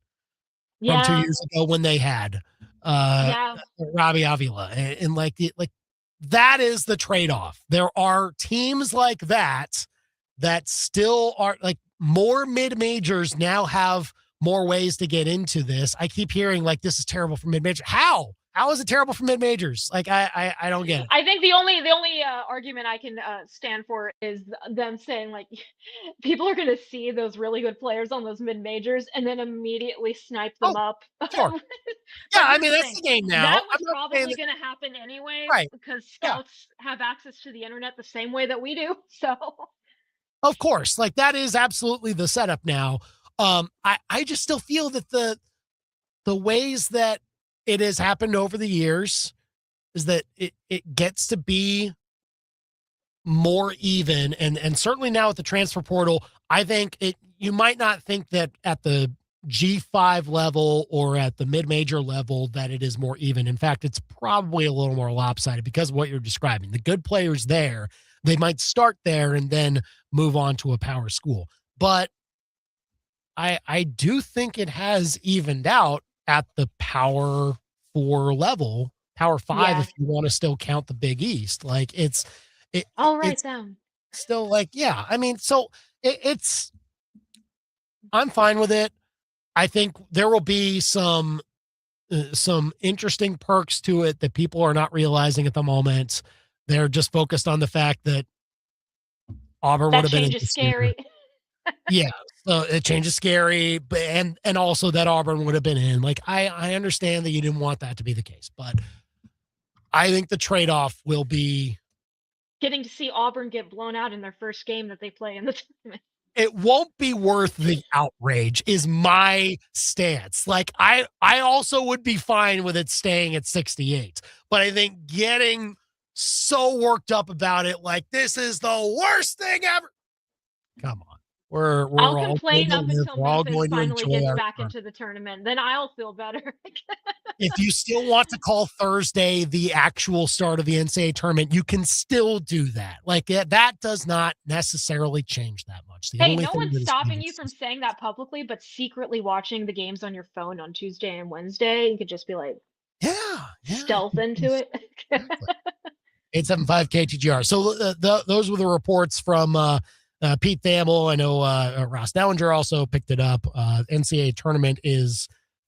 from 2 years ago when they had Robbie Avila, and like that is the trade-off. There are teams like that still are like more mid-majors now have more ways to get into this. I keep hearing like this is terrible for mid-majors. How is it terrible for mid-majors? Like I don't get it. I think the only argument I can stand for is them saying like people are going to see those really good players on those mid-majors and then immediately snipe them up. Sure. I mean that's the game now. That was probably going to happen anyway, right? Because scouts have access to the internet the same way that we do. So, of course, like that is absolutely the setup now. I just still feel that the ways that it has happened over the years is that it gets to be more even, and certainly now with the transfer portal, I think you might not think that at the G5 level or at the mid-major level that it is more even. In fact, it's probably a little more lopsided because of what you're describing. The good players there, they might start there and then move on to a power school. But I do think it has evened out at the Power 4 level, Power 5 if you want to still count the Big East. Like I'll write it's down. still like, yeah, I mean, so it's I'm fine with it. I think there will be some interesting perks to it that people are not realizing at the moment. They're just focused on the fact that Auburn would That have been in change is this year. scary. Yeah, so it changes scary, but and also that Auburn would have been in. Like I understand that you didn't want that to be the case, but I think the trade-off will be Getting to see Auburn get blown out in their first game that they play in the tournament. it won't be worth the outrage is my stance. Like I also would be fine with it staying at 68, but I think getting so worked up about it, like this is the worst thing ever. Come on. We're I'll all complain up going to until we're all Memphis going to finally enjoy gets our back fun. into the tournament. Then I'll feel better. If you still want to call Thursday the actual start of the NCAA tournament, you can still do that. Like that does not necessarily change that much. The Hey, only no thing one's that is stopping you from saying that publicly, but secretly watching the games on your phone on Tuesday and Wednesday, you could just be like, stealth into it. 875 KTGR. So those were the reports from Pete Thamel. I know Ross Dellinger also picked it up. NCAA tournament is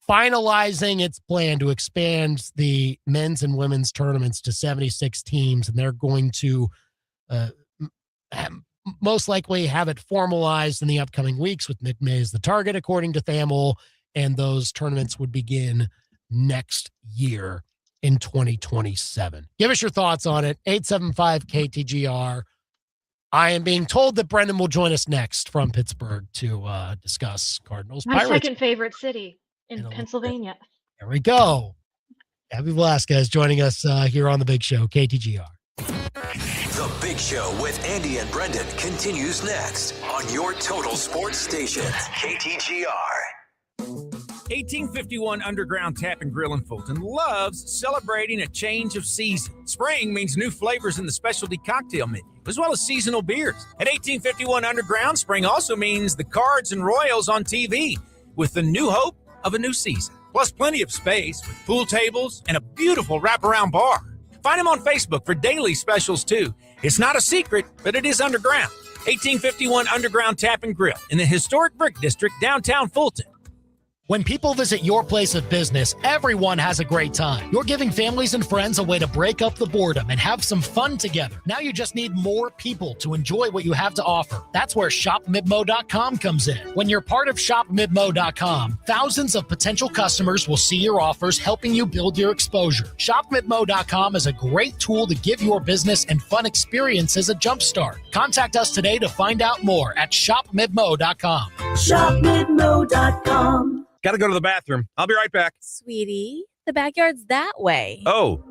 finalizing its plan to expand the men's and women's tournaments to 76 teams, and they're going to most likely have it formalized in the upcoming weeks with mid-May as the target, according to Thamel, and those tournaments would begin next year in 2027. Give us your thoughts on it. 875 KTGR. I am being told that Brendan will join us next from Pittsburgh to discuss Cardinals. My Pirates. second favorite city in Pennsylvania. There we go. Abby Velasquez joining us here on The Big Show, KTGR. The Big Show with Andy and Brendan continues next on your total sports station, KTGR. 1851 Underground Tap and Grill in Fulton loves celebrating a change of season. Spring means new flavors in the specialty cocktail menu, as well as seasonal beers. At 1851 Underground, spring also means the Cards and Royals on TV, with the new hope of a new season. Plus plenty of space with pool tables and a beautiful wraparound bar. Find them on Facebook for daily specials too. It's not a secret, but it is underground. 1851 Underground Tap and Grill in the historic Brick District, downtown Fulton. When people visit your place of business, everyone has a great time. You're giving families and friends a way to break up the boredom and have some fun together. Now you just need more people to enjoy what you have to offer. That's where ShopMidmo.com comes in. When you're part of ShopMidmo.com, thousands of potential customers will see your offers, helping you build your exposure. ShopMidmo.com is a great tool to give your business and fun experiences a jumpstart. Contact us today to find out more at ShopMidmo.com. ShopMidmo.com. Gotta go to the bathroom. I'll be right back. Sweetie, the backyard's that way. Oh,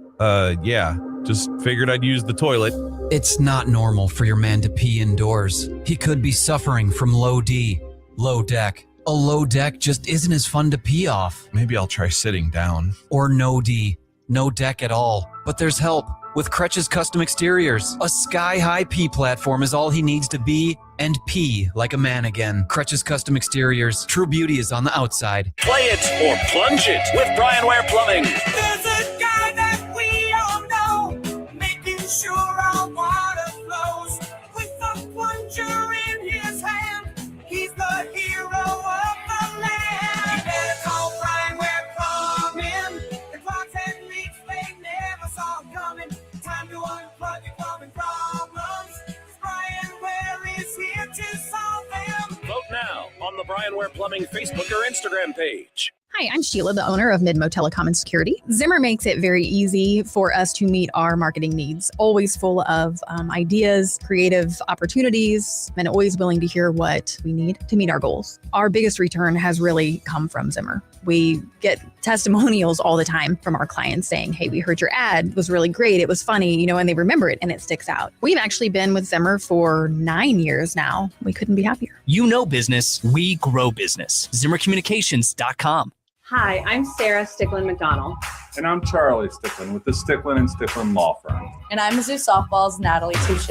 yeah. Just figured I'd use the toilet. It's not normal for your man to pee indoors. He could be suffering from low D, low deck. A low deck just isn't as fun to pee off. Maybe I'll try sitting down. Or no D, no deck at all. But there's help with Crutch's Custom Exteriors. A sky-high pee platform is all he needs to be and pee like a man again. Crutch's Custom Exteriors. True beauty is on the outside. Play it or plunge it with Brian Ware Plumbing. There's a guy that we all know, making sure our water flows. With a plunger in his hand, he's the hero of the land. You better call Brian Ware Plumbing. The clogs and leaks they never saw coming. Time to unplug your plumbing problems. Brian Ware is here to solve them. Vote now on the Brian Ware Plumbing Facebook or Instagram page. Hi, I'm Sheila, the owner of Midmo Telecom and Security. Zimmer makes it very easy for us to meet our marketing needs, always full of ideas, creative opportunities, and always willing to hear what we need to meet our goals. Our biggest return has really come from Zimmer. We get testimonials all the time from our clients saying, hey, we heard your ad, it was really great, it was funny, and they remember it and it sticks out. We've actually been with Zimmer for 9 years now. We couldn't be happier. You know business, we grow business. ZimmerCommunications.com. Hi, I'm Sarah Sticklin McDonald. And I'm Charlie Sticklin with the Sticklin and Sticklin Law Firm. And I'm Mizzou Softball's Natalie Touche.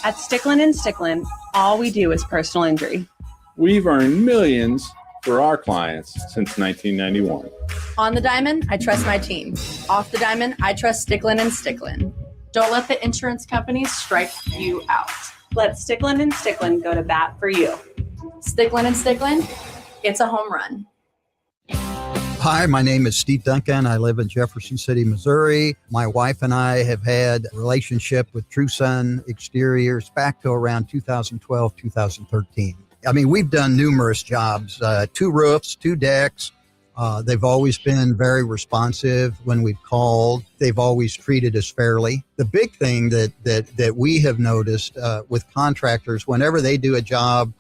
At Sticklin and Sticklin, all we do is personal injury. We've earned millions for our clients since 1991. On the diamond, I trust my team. Off the diamond, I trust Sticklin and Sticklin. Don't let the insurance companies strike you out. Let Sticklin and Sticklin go to bat for you. Sticklin and Sticklin, it's a home run. Hi, my name is Steve Duncan. I live in Jefferson City, Missouri. My wife and I have had a relationship with True Sun Exteriors back to around 2012, 2013. I mean, we've done numerous jobs, 2 roofs, 2 decks. They've always been very responsive when we've called. They've always treated us fairly. The big thing that we have noticed with contractors, whenever they do a job,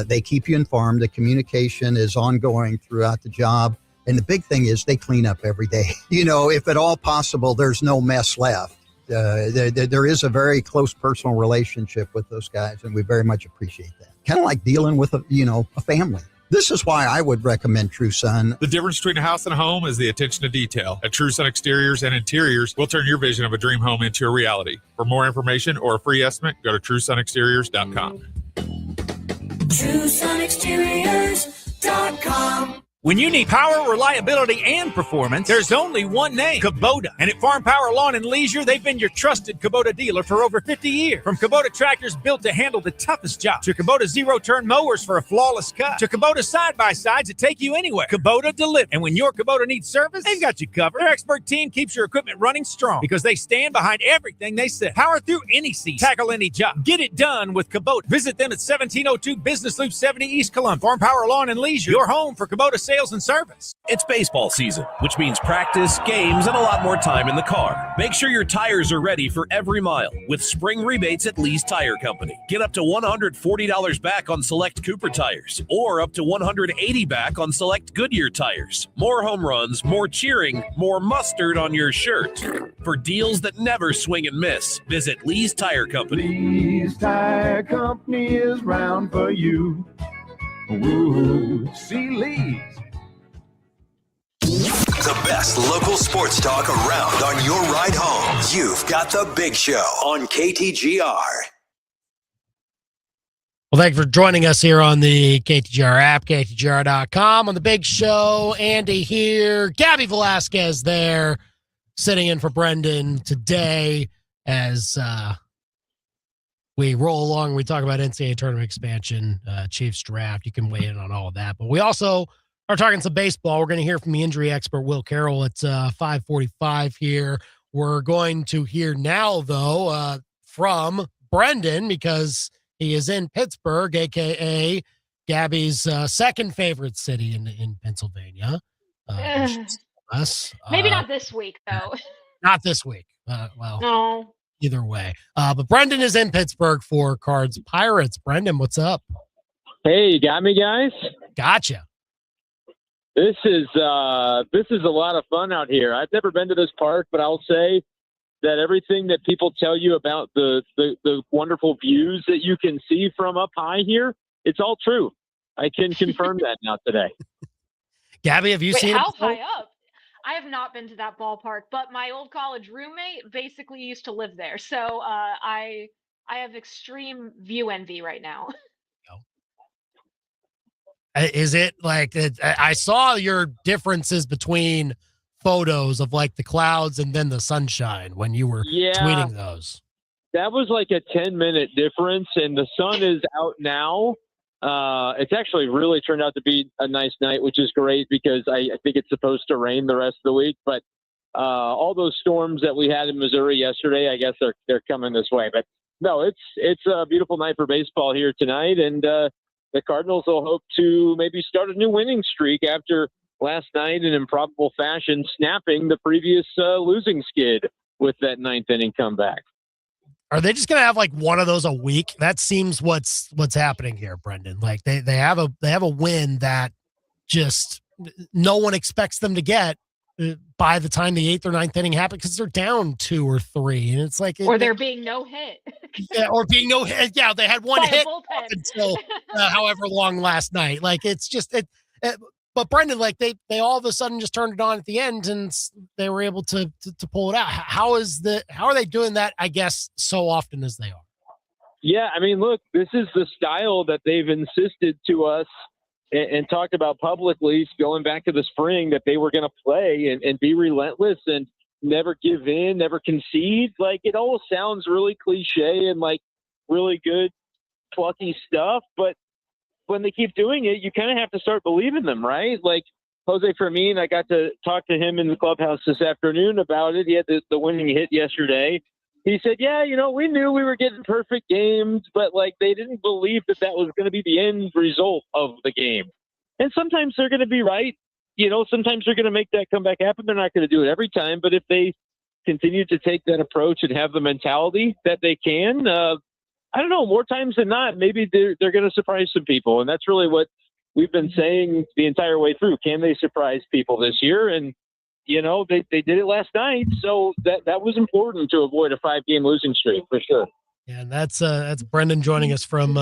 they keep you informed. The communication is ongoing throughout the job. And the big thing is they clean up every day. If at all possible, there's no mess left. There is a very close personal relationship with those guys, and we very much appreciate that. Kind of like dealing with a family. This is why I would recommend True Sun. The difference between a house and a home is the attention to detail. At True Sun Exteriors and Interiors, we'll turn your vision of a dream home into a reality. For more information or a free estimate, go to TrueSunExteriors.com. TrueSunExteriors.com. When you need power, reliability, and performance, there's only one name, Kubota. And at Farm Power Lawn and Leisure, they've been your trusted Kubota dealer for over 50 years. From Kubota tractors built to handle the toughest job, to Kubota zero-turn mowers for a flawless cut, to Kubota side-by-sides that take you anywhere, Kubota delivers. And when your Kubota needs service, they've got you covered. Their expert team keeps your equipment running strong because they stand behind everything they say. Power through any season. Tackle any job. Get it done with Kubota. Visit them at 1702 Business Loop 70 East Columbus. Farm Power Lawn and Leisure, your home for Kubota sales and service. It's baseball season, which means practice, games, and a lot more time in the car. Make sure your tires are ready for every mile with spring rebates at Lee's Tire Company. Get up to $140 back on select Cooper tires or up to $180 back on select Goodyear tires. More home runs, more cheering, more mustard on your shirt. For deals that never swing and miss, visit Lee's Tire Company. Lee's Tire Company is round for you. Ooh, see Lee's. The best local sports talk around on your ride home. You've got The Big Show on KTGR. Well, thank you for joining us here on the KTGR app, KTGR.com, on The Big Show. Andy here. Gabby Velasquez there, sitting in for Brendan today as we roll along. We talk about NCAA tournament expansion, Chiefs draft. You can weigh in on all of that. But we also are talking some baseball. We're going to hear from the injury expert, Will Carroll. It's 5:45 here. We're going to hear now, though, from Brendan because he is in Pittsburgh, a.k.a. Gabby's second favorite city in Pennsylvania. Maybe not this week, though. Not this week. Well, no. Either way. But Brendan is in Pittsburgh for Cards Pirates. Brendan, what's up? Hey, you got me, guys? Gotcha. This is a lot of fun out here. I've never been to this park, but I'll say that everything that people tell you about the wonderful views that you can see from up high here, it's all true. I can confirm that now today. Gabby, have you seen how it before? high up? I have not been to that ballpark, but my old college roommate basically used to live there. So I have extreme view envy right now. Is it like I saw your differences between photos of like the clouds and then the sunshine when you were tweeting those? That was like a 10-minute difference, and the sun is out now. It's actually really turned out to be a nice night, which is great because I think it's supposed to rain the rest of the week. But all those storms that we had in Missouri yesterday, I guess they're coming this way. But no, it's a beautiful night for baseball here tonight, and the Cardinals will hope to maybe start a new winning streak after last night in improbable fashion, snapping the previous losing skid with that ninth inning comeback. Are they just going to have like one of those a week? That seems what's happening here, Brendan. Like they have a win that just no one expects them to get by the time the eighth or ninth inning happens, because they're down 2 or 3, and it's like, or there being no hit. Yeah, or being no hit. Yeah, they had one hit up until however long last night. Like it's just it. But Brendan, like they all of a sudden just turned it on at the end, and they were able to pull it out. How are they doing that? I guess so often as they are. Yeah, I mean, look, this is the style that they've insisted to us and talked about publicly going back to the spring, that they were going to play and be relentless and never give in, never concede. Like, it all sounds really cliche and like really good, plucky stuff, but when they keep doing it, you kind of have to start believing them, right? Like Jose Fermin, I got to talk to him in the clubhouse this afternoon about it. He had the winning hit yesterday. He said, yeah, we knew we were getting perfect games, but like they didn't believe that was going to be the end result of the game. And sometimes they're going to be right. Sometimes they're going to make that comeback happen. They're not going to do it every time, but if they continue to take that approach and have the mentality that they can, I don't know, more times than not, maybe they're going to surprise some people. And that's really what we've been saying the entire way through. Can they surprise people this year? And, they did it last night. So that was important to avoid a 5-game losing streak for sure. Yeah, and that's Brendan joining us from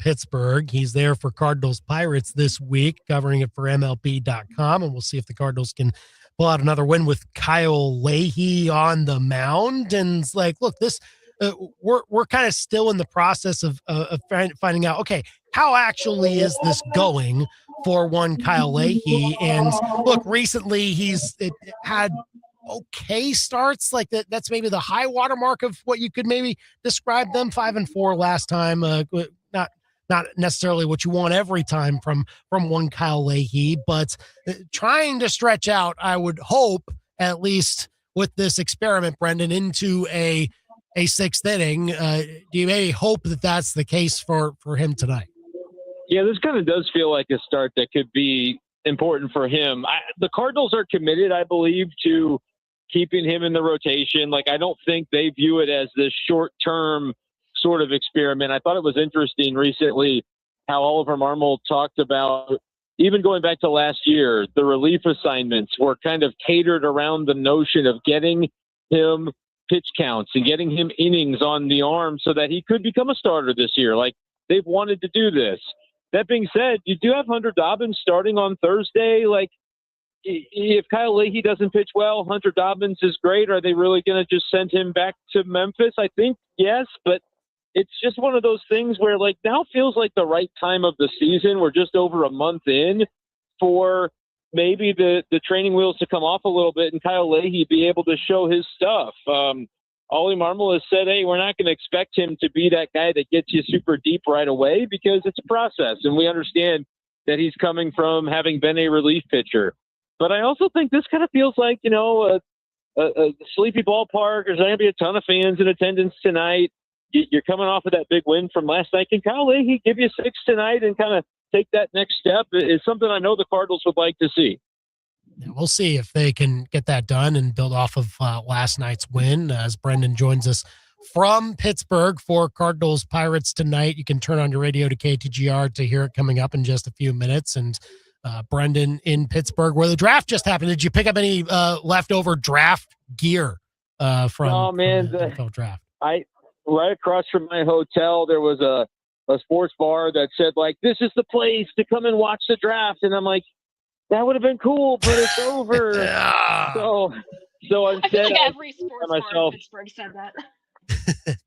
Pittsburgh. He's there for Cardinals Pirates this week, covering it for MLB.com. And we'll see if the Cardinals can pull out another win with Kyle Leahy on the mound. And it's like, look, this, we're kind of still in the process of finding out, okay, how actually is this going for one Kyle Leahy? And look, recently it had okay starts, like that's maybe the high water mark of what you could maybe describe them. 5-4 last time, not necessarily what you want every time from one Kyle Leahy, but trying to stretch out, I would hope, at least with this experiment, Brendan, into a sixth inning. Do you maybe hope that that's the case for him tonight? Yeah, this kind of does feel like a start that could be important for him. The Cardinals are committed, I believe, to keeping him in the rotation. Like, I don't think they view it as this short-term sort of experiment. I thought it was interesting recently how Oliver Marmol talked about, even going back to last year, the relief assignments were kind of catered around the notion of getting him pitch counts and getting him innings on the arm so that he could become a starter this year. Like, they've wanted to do this. That being said, you do have Hunter Dobbins starting on Thursday. Like, if Kyle Leahy doesn't pitch well, Hunter Dobbins is great. Are they really going to just send him back to Memphis? I think yes, but it's just one of those things where, like, now feels like the right time of the season. We're just over a month in for maybe the training wheels to come off a little bit and Kyle Leahy be able to show his stuff. Ollie Marmol has said, hey, we're not going to expect him to be that guy that gets you super deep right away because it's a process. And we understand that he's coming from having been a relief pitcher. But I also think this kind of feels like, a sleepy ballpark. There's not going to be a ton of fans in attendance tonight. You're coming off of that big win from last night. Can Kyle Leahy give you 6 tonight and kind of take that next step? Is something I know the Cardinals would like to see. Yeah, we'll see if they can get that done and build off of last night's win. As Brendan joins us from Pittsburgh for Cardinals Pirates tonight, you can turn on your radio to KTGR to hear it coming up in just a few minutes. And Brendan in Pittsburgh, where the draft just happened. Did you pick up any leftover draft gear from the NFL draft? Right across from my hotel, there was a sports bar that said, like, this is the place to come and watch the draft. And I'm like, that would have been cool, but it's over. Yeah. So I instead, feel like every sports bar in Pittsburgh said that.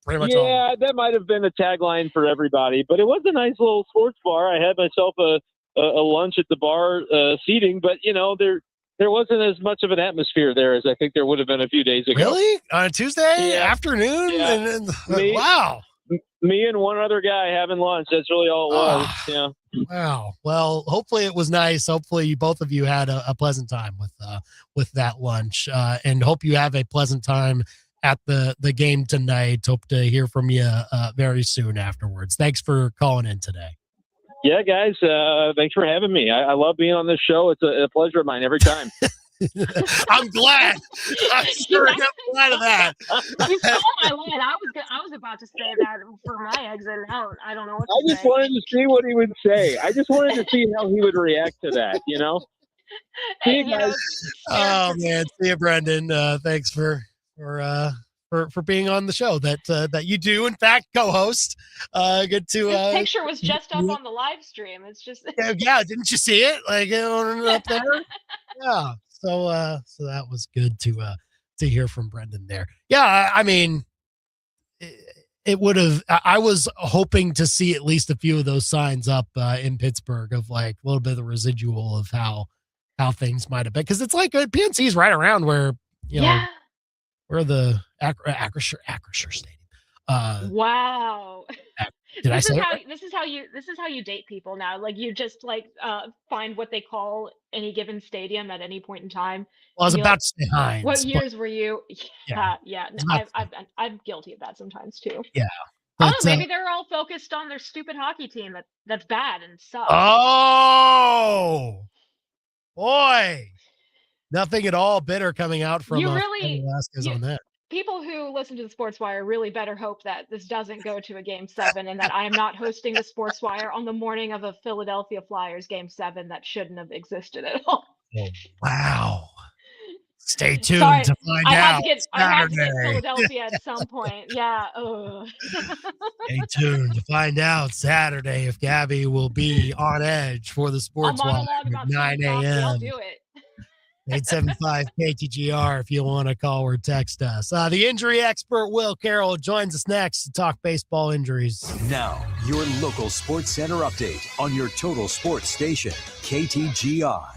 Pretty much yeah, that might have been a tagline for everybody, but it was a nice little sports bar. I had myself a lunch at the bar seating, but there wasn't as much of an atmosphere there as I think there would have been a few days ago. Really? On a Tuesday afternoon? Yeah. Wow. Me and one other guy having lunch. That's really all it was. Yeah. Wow. Well, hopefully it was nice. Hopefully both of you had a pleasant time with that lunch, and hope you have a pleasant time at the game tonight. Hope to hear from you very soon afterwards. Thanks for calling in today. Yeah, guys, thanks for having me. I love being on this show. It's a pleasure of mine every time. I'm glad. I'm sure I'm glad of that. You stole my line. I was about to say that for my exit out. I don't know what to I just say. wanted to see what he would say. I just wanted to see how he would react to that, you know? See you guys. Oh man, see you, Brendan. Thanks for being on the show that you do in fact co-host. Good to This picture was just up on the live stream. It's just yeah, didn't you see it? Like up there? Yeah. So that was good to hear from Brendan there. Yeah, I mean, it would have. I was hoping to see at least a few of those signs up in Pittsburgh of like a little bit of the residual of how things might have been, because it's like PNC is right around where where the Acrisure Stadium. Wow. Did I say it right? This is how you date people now. Like you just like find what they call any given stadium at any point in time. Well, I was about to say Heinz. What years were you? Yeah. Not- I'm guilty of that sometimes too. Yeah. I don't know, maybe they're all focused on their stupid hockey team that's bad and sucks. Oh boy. Nothing at all bitter coming out from Velasquez on that. People who listen to the Sports Wire really better hope that this doesn't go to a Game 7 and that I am not hosting the Sports Wire on the morning of a Philadelphia Flyers Game 7 that shouldn't have existed at all. Oh, wow. Stay tuned to find out. I have to get Philadelphia at some point. Yeah. Stay tuned to find out Saturday if Gabby will be on edge for the Sports Wire at 9 a.m. I'll do it. 875 KTGR if you want to call or text us. The injury expert Will Carroll joins us next to talk baseball injuries. Now, your local Sports Center update on your total sports station, KTGR.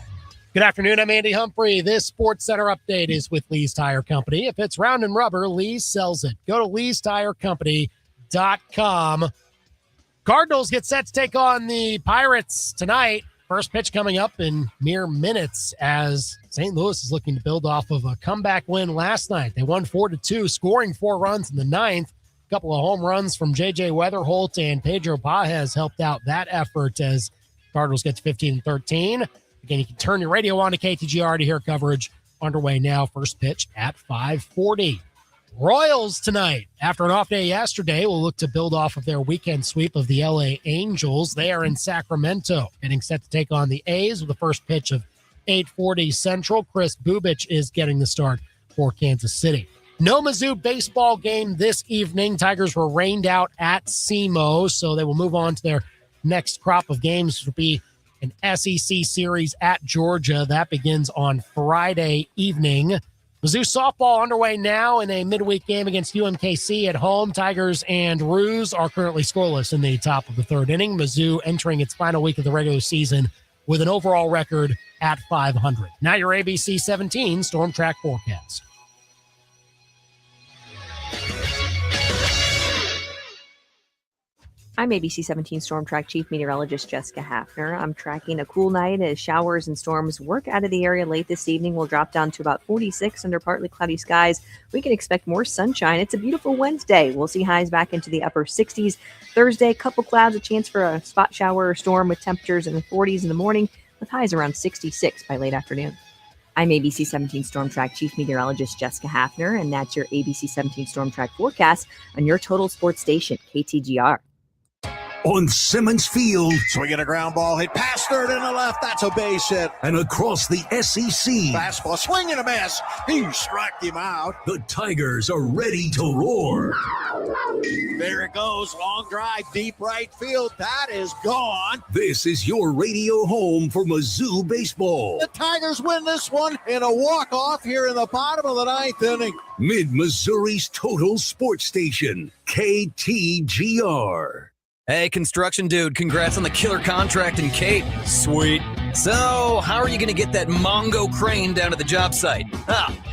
Good afternoon. I'm Andy Humphrey. This Sports Center update is with Lee's Tire Company. If it's round and rubber, Lee's sells it. Go to leestirecompany.com. Cardinals get set to take on the Pirates tonight. First pitch coming up in mere minutes as St. Louis is looking to build off of a comeback win last night. They won 4-2, scoring 4 runs in the ninth. A couple of home runs from J.J. Weatherholt and Pedro Pajes helped out that effort as Cardinals get to 15-13. Again, you can turn your radio on to KTGR to hear coverage underway now. First pitch at 5:40. Royals tonight, after an off day yesterday, will look to build off of their weekend sweep of the LA Angels. They are in Sacramento, getting set to take on the A's with the first pitch of 8:40 Central. Chris Bubich is getting the start for Kansas City. No Mizzou baseball game this evening. Tigers were rained out at SEMO, so they will move on to their next crop of games, which will be an SEC series at Georgia. That begins on Friday evening. Mizzou softball underway now in a midweek game against UMKC at home. Tigers and Roos are currently scoreless in the top of the third inning. Mizzou entering its final week of the regular season with an overall record at 500. Now your ABC 17 Storm Track forecast. I'm ABC 17 Storm Track Chief Meteorologist Jessica Hafner. I'm tracking a cool night as showers and storms work out of the area late this evening. We'll drop down to about 46 under partly cloudy skies. We can expect more sunshine. It's a beautiful Wednesday. We'll see highs back into the upper 60s. Thursday, couple clouds, a chance for a spot shower or storm with temperatures in the 40s in the morning with highs around 66 by late afternoon. I'm ABC 17 Storm Track Chief Meteorologist Jessica Hafner, and that's your ABC 17 Storm Track forecast on your total sports station, KTGR. On Simmons Field. Swinging a ground ball, hit past third and the left. That's a base hit. And across the SEC. Fastball, swing and a miss. He struck him out. The Tigers are ready to roar. There it goes. Long drive, deep right field. That is gone. This is your radio home for Mizzou baseball. The Tigers win this one in a walk-off here in the bottom of the ninth inning. Mid-Missouri's total sports station, KTGR. Hey, construction dude, congrats on the killer contract in Cape. Sweet. So, how are you going to get that Mongo crane down to the job site?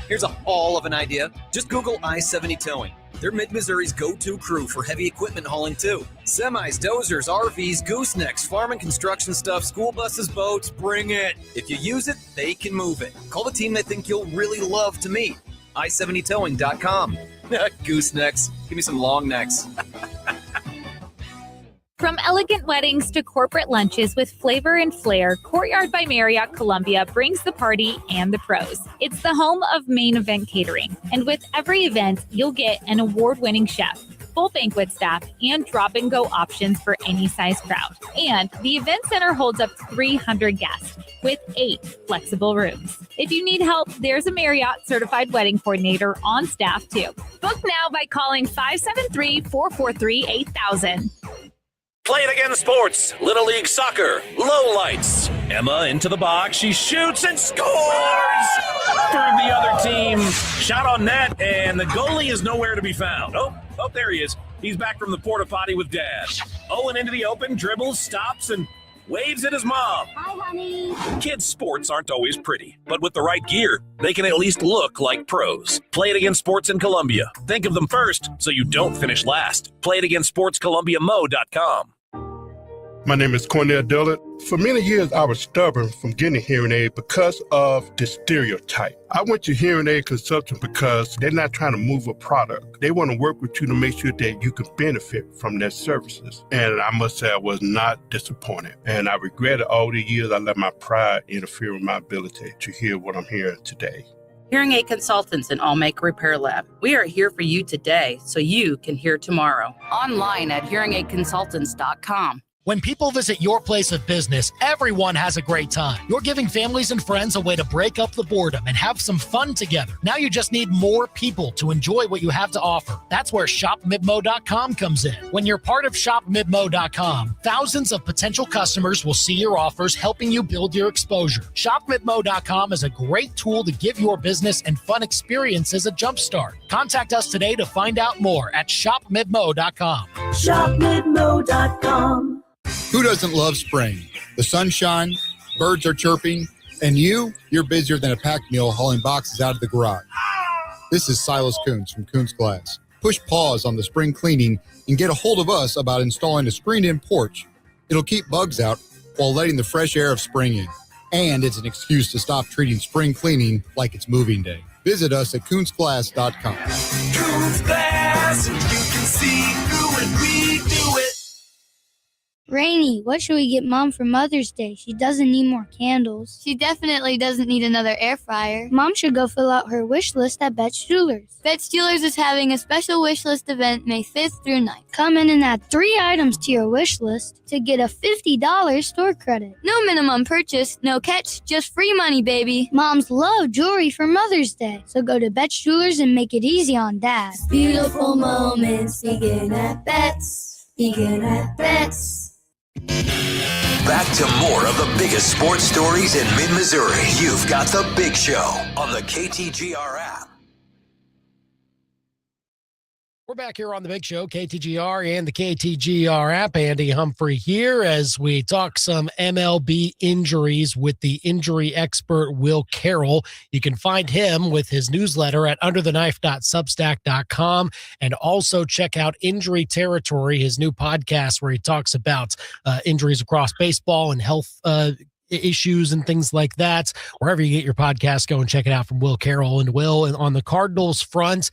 Here's a haul of an idea. Just Google I-70 Towing. They're Mid-Missouri's go-to crew for heavy equipment hauling, too. Semis, dozers, RVs, goosenecks, farm and construction stuff, school buses, boats, bring it. If you use it, they can move it. Call the team they think you'll really love to meet. I70towing.com. Goosenecks. Give me some long necks. From elegant weddings to corporate lunches with flavor and flair, Courtyard by Marriott Columbia brings the party and the pros. It's the home of Main Event Catering. And with every event, you'll get an award-winning chef, full banquet staff, and drop-and-go options for any size crowd. And the event center holds up to 300 guests with 8 flexible rooms. If you need help, there's a Marriott certified wedding coordinator on staff too. Book now by calling 573-443-8000. Play It Again Sports, Little League Soccer, low lights. Emma into the box, she shoots and scores for the other team. Shot on net, and the goalie is nowhere to be found. Oh, there he is. He's back from the porta potty with Dad. Owen into the open, dribbles, stops, and waves at his mom. Hi, honey. Kids' sports aren't always pretty, but with the right gear, they can at least look like pros. Play It Again Sports in Columbia. Think of them first so you don't finish last. PlayItAgainSportsColumbiaMo.com. My name is Cornell Dillard. For many years, I was stubborn from getting a hearing aid because of the stereotype. I went to hearing aid consultant because they're not trying to move a product. They want to work with you to make sure that you can benefit from their services. And I must say I was not disappointed. And I regretted all the years I let my pride interfere with my ability to hear what I'm hearing today. Hearing Aid Consultants and Allmaker Repair Lab. We are here for you today so you can hear tomorrow. Online at hearingaidconsultants.com. When people visit your place of business, everyone has a great time. You're giving families and friends a way to break up the boredom and have some fun together. Now you just need more people to enjoy what you have to offer. That's where ShopMidmo.com comes in. When you're part of ShopMidmo.com, thousands of potential customers will see your offers, helping you build your exposure. ShopMidmo.com is a great tool to give your business and fun experiences a jumpstart. Contact us today to find out more at ShopMidmo.com. ShopMidmo.com. Who doesn't love spring? The sunshine, birds are chirping, and you're busier than a packed mule hauling boxes out of the garage. This is Silas Kuntz from Kuntz Glass. Push pause on the spring cleaning and get a hold of us about installing a screened-in porch. It'll keep bugs out while letting the fresh air of spring in. And it's an excuse to stop treating spring cleaning like it's moving day. Visit us at KuntzGlass.com. Kuntz Glass, you can see through it, we do it. Rainy, what should we get Mom for Mother's Day? She doesn't need more candles. She definitely doesn't need another air fryer. Mom should go fill out her wish list at Betts Jewelers. Betts Jewelers is having a special wish list event May 5th through 9th. Come in and add 3 items to your wish list to get a $50 store credit. No minimum purchase, no catch, just free money, baby. Moms love jewelry for Mother's Day. So go to Betts Jewelers and make it easy on Dad. Beautiful moments begin at Betts. Begin at Betts. Back to more of the biggest sports stories in mid-Missouri. You've got The Big Show on the KTGR app. We're back here on The Big Show, KTGR and the KTGR app. Andy Humphrey here as we talk some MLB injuries with the injury expert Will Carroll. You can find him with his newsletter at undertheknife.substack.com, and also check out Injury Territory, his new podcast where he talks about injuries across baseball and health issues and things like that. Wherever you get your podcast, go and check it out from Will Carroll. And Will, and on the Cardinals front,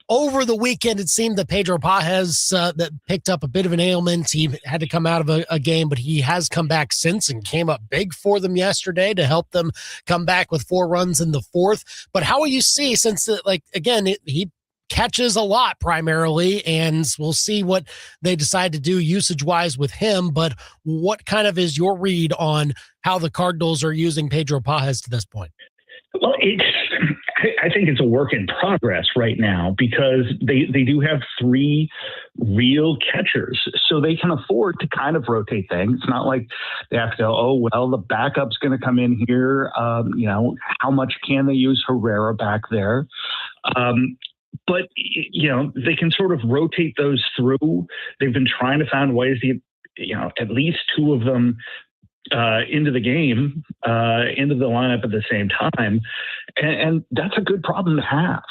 over the weekend, it seemed that Pedro Pages that picked up a bit of an ailment. He had to come out of a game, but he has come back since and came up big for them yesterday to help them come back with 4 runs in the 4th. But how will you see, since he catches a lot primarily, and we'll see what they decide to do usage-wise with him, but what kind of is your read on how the Cardinals are using Pedro Pages to this point? Well, I think it's a work in progress right now because they do have 3 real catchers, so they can afford to kind of rotate things. It's not like they have to go, oh, well, the backup's going to come in here. How much can they use Herrera back there? But, they can sort of rotate those through. They've been trying to find ways to get, at least 2 of them into the game, into the lineup at the same time. And that's a good problem to have.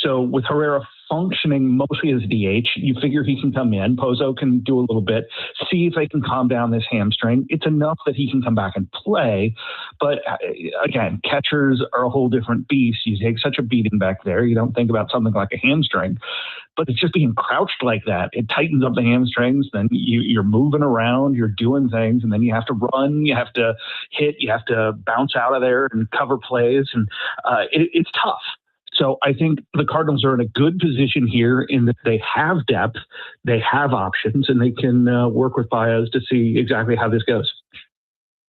So with Herrera functioning mostly as DH. You figure he can come in. Pozo can do a little bit, see if they can calm down this hamstring. It's enough that he can come back and play. But again, catchers are a whole different beast. You take such a beating back there. You don't think about something like a hamstring. But it's just being crouched like that. It tightens up the hamstrings. Then you're moving around, you're doing things, and then you have to run, you have to hit, you have to bounce out of there and cover plays. And it's tough. So I think the Cardinals are in a good position here in that they have depth, they have options, and they can work with Baez to see exactly how this goes.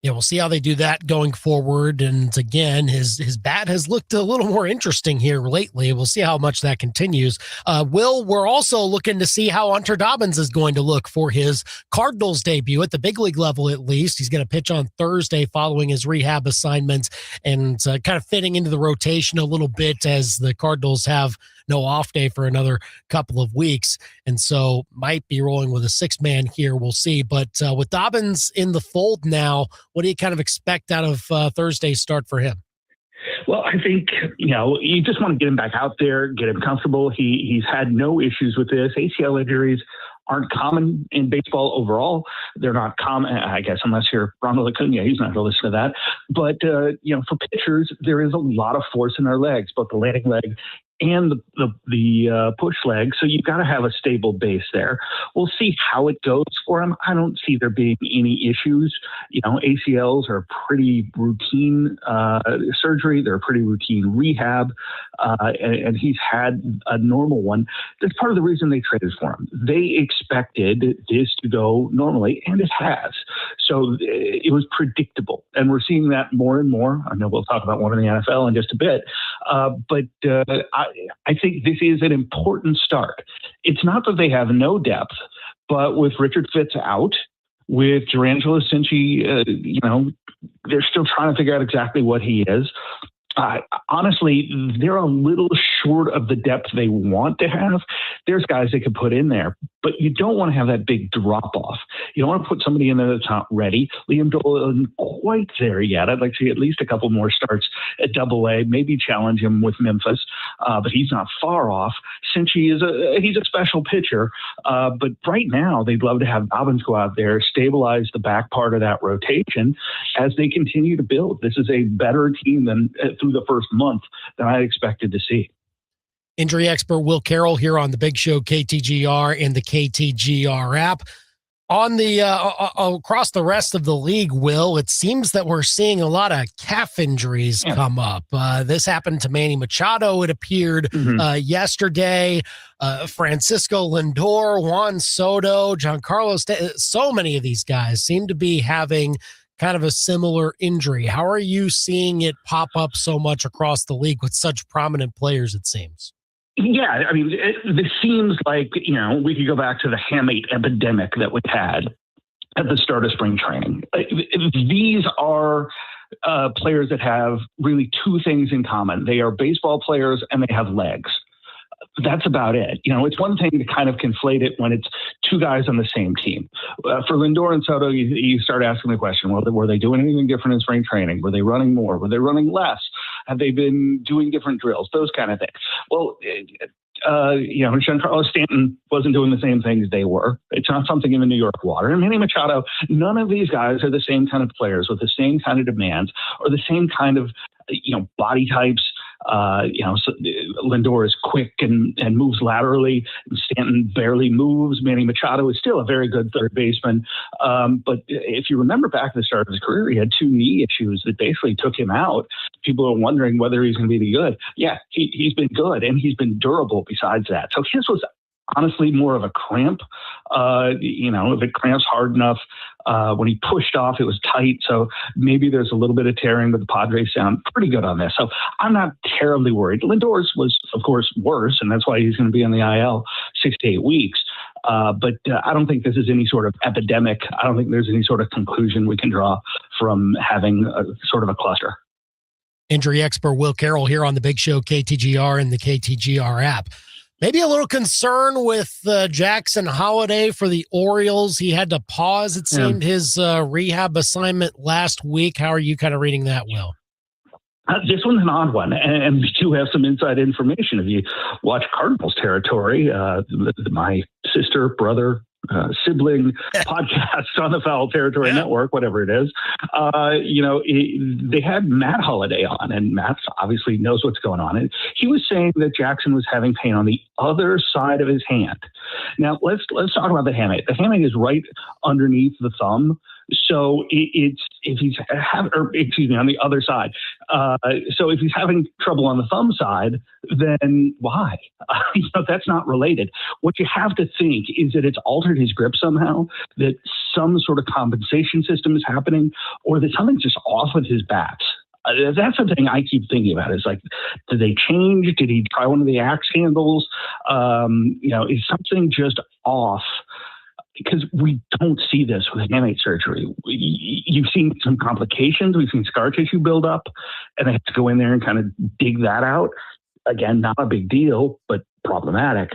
Yeah, we'll see how they do that going forward. And again, his bat has looked a little more interesting here lately. We'll see how much that continues. Will, we're also looking to see how Hunter Dobbins is going to look for his Cardinals debut at the big league level, at least. He's going to pitch on Thursday following his rehab assignment and kind of fitting into the rotation a little bit as the Cardinals have no off day for another couple of weeks. And so might be rolling with a 6-man here. We'll see. But with Dobbins in the fold now, what do you kind of expect out of Thursday's start for him? Well, I think, you just want to get him back out there, get him comfortable. He's had no issues with this. ACL injuries aren't common in baseball overall. They're not common, I guess, unless you're Ronald Acuna. He's not going to listen to that. But, for pitchers, there is a lot of force in their legs, both the landing leg and the push leg. So you've got to have a stable base there. We'll see how it goes for him. I don't see there being any issues. ACLs are pretty routine surgery. They're pretty routine rehab. And he's had a normal one. That's part of the reason they traded for him. They expected this to go normally, and it has. So it was predictable. And we're seeing that more and more. I know we'll talk about one in the NFL in just a bit. But I think this is an important start. It's not that they have no depth, but with Richard Fitz out, with Durangelo Cinci, they're still trying to figure out exactly what he is. Honestly, they're a little short of the depth they want to have. There's guys they could put in there, but you don't want to have that big drop off. You don't want to put somebody in there that's not ready. Liam Doyle isn't quite there yet. I'd like to see at least a couple more starts at Double-A, maybe challenge him with Memphis, but he's not far off. Cinci he's a special pitcher, but right now they'd love to have Dobbins go out there, stabilize the back part of that rotation as they continue to build. This is a better team than through the first month than I expected to see. Injury expert Will Carroll here on the Big Show, KTGR, and the KTGR app. On the across the rest of the league, Will, it seems that we're seeing a lot of calf injuries come up. This happened to Manny Machado. It appeared yesterday. Francisco Lindor, Juan Soto, Giancarlo so many of these guys seem to be having kind of a similar injury. How are you seeing it pop up so much across the league with such prominent players, it seems? Yeah, I mean, this seems like, we could go back to the hamate epidemic that we had at the start of spring training. These are players that have really two things in common. They are baseball players and they have legs. That's about it. It's one thing to kind of conflate it when it's two guys on the same team. For Lindor and Soto, you start asking the question, well, were they doing anything different in spring training? Were they running more? Were they running less? Have they been doing different drills? Those kind of things. Well, Giancarlo Stanton wasn't doing the same things they were. It's not something in the New York water. And Manny Machado, none of these guys are the same kind of players with the same kind of demands or the same kind of, body types. So Lindor is quick and moves laterally. Stanton barely moves. Manny Machado is still a very good third baseman. But if you remember back at the start of his career, he had two knee issues that basically took him out. People are wondering whether he's going to be any good. Yeah, he's been good, and he's been durable besides that. So his was honestly more of a cramp. If it cramps hard enough, when he pushed off, it was tight. So maybe there's a little bit of tearing, but the Padres sound pretty good on this. So I'm not terribly worried. Lindor's was, of course, worse, and that's why he's going to be on the IL 6 to 8 weeks. But I don't think this is any sort of epidemic. I don't think there's any sort of conclusion we can draw from having a sort of a cluster. Injury expert Will Carroll here on the Big Show, KTGR, and the KTGR app. Maybe a little concern with Jackson Holliday for the Orioles. He had to pause, it seemed, his rehab assignment last week. How are you kind of reading that, Will? This one's an odd one, and we do have some inside information. If you watch Cardinals territory, my sister, brother, sibling podcast on the Foul Territory Network, whatever it is, they had Matt Holliday on, and Matt obviously knows what's going on. And he was saying that Jackson was having pain on the other side of his hand. Now, let's talk about the hamate. The hamate is right underneath the thumb. So it's if he's on the other side. So if he's having trouble on the thumb side, then why? That's not related. What you have to think is that it's altered his grip somehow, that some sort of compensation system is happening, or that something's just off with his bats. That's the thing I keep thinking about. Is like, did they change? Did he try one of the axe handles? Is something just off? Because we don't see this with hamate surgery. You've seen some complications. We've seen scar tissue build up, and they have to go in there and kind of dig that out. Again, not a big deal, but problematic.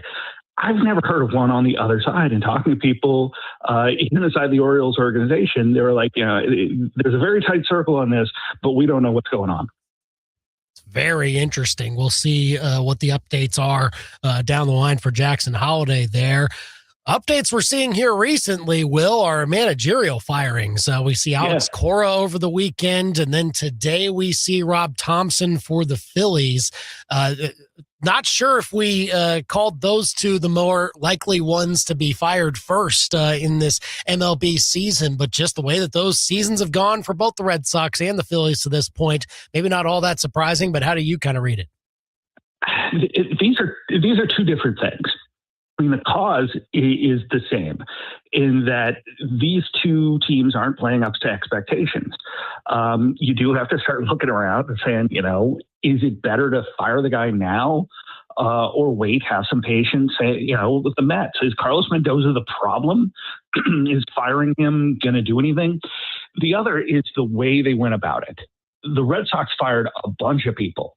I've never heard of one on the other side. And talking to people, even inside the Orioles organization, they were like, there's a very tight circle on this, but we don't know what's going on. Very interesting. We'll see what the updates are down the line for Jackson Holliday there. Updates we're seeing here recently, Will, are managerial firings. We see Alex Cora over the weekend, and then today we see Rob Thompson for the Phillies. Not sure if we called those two the more likely ones to be fired first in this MLB season, but just the way that those seasons have gone for both the Red Sox and the Phillies to this point, maybe not all that surprising, but how do you kind of read it? These are two different things. I mean, the cause is the same in that these two teams aren't playing up to expectations. You do have to start looking around and saying, is it better to fire the guy now or wait, have some patience? With the Mets, is Carlos Mendoza the problem? Is firing him going to do anything? The other is the way they went about it. The Red Sox fired a bunch of people.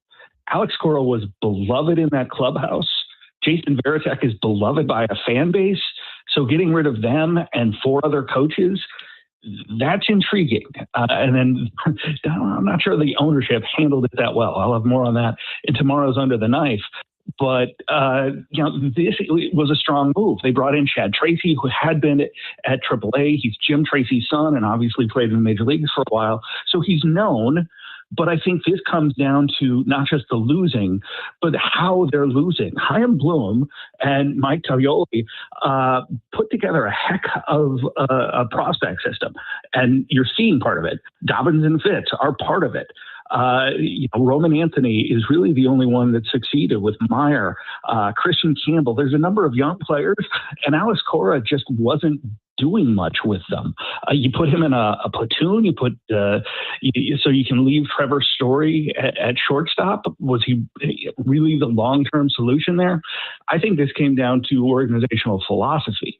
Alex Cora was beloved in that clubhouse. Jason Varitek is beloved by a fan base. So getting rid of them and 4 other coaches, that's intriguing. And then I'm not sure the ownership handled it that well. I'll have more on that in tomorrow's Under the Knife. But, this was a strong move. They brought in Chad Tracy, who had been at AAA. He's Jim Tracy's son and obviously played in the major leagues for a while. So he's known. But I think this comes down to not just the losing, but how they're losing. Chaim Bloom and Mike Toglioli put together a heck of a prospect system, and you're seeing part of it. Dobbins and Fitz are part of it. Roman Anthony is really the only one that succeeded with Meyer, Christian Campbell. There's a number of young players, and Alex Cora just wasn't doing much with them. You put him in a platoon. You put so you can leave Trevor Story at shortstop. Was he really the long-term solution there? I think this came down to organizational philosophy.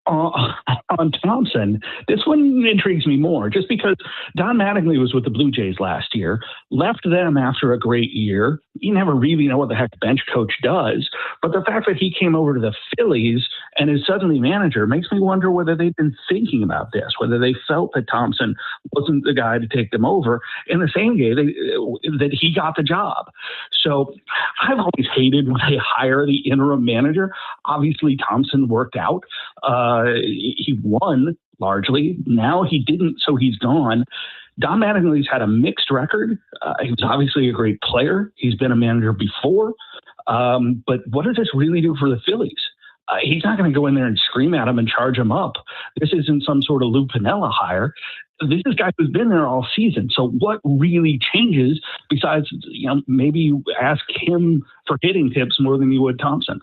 On Thompson, this one intrigues me more just because Don Mattingly was with the Blue Jays last year, left them after a great year. You never really know what the heck bench coach does. But the fact that he came over to the Phillies and is suddenly manager makes me wonder whether they've been thinking about this, whether they felt that Thompson wasn't the guy to take them over in the same way that he got the job. So I've always hated when they hire the interim manager. Obviously, Thompson worked out. He won largely. Now he didn't, so he's gone. Don Mattingly's had a mixed record. He was obviously a great player. He's been a manager before. But what does this really do for the Phillies? He's not going to go in there and scream at him and charge him up. This isn't some sort of Lou Piniella hire. This is a guy who's been there all season. So what really changes besides, maybe you ask him for hitting tips more than you would Thompson?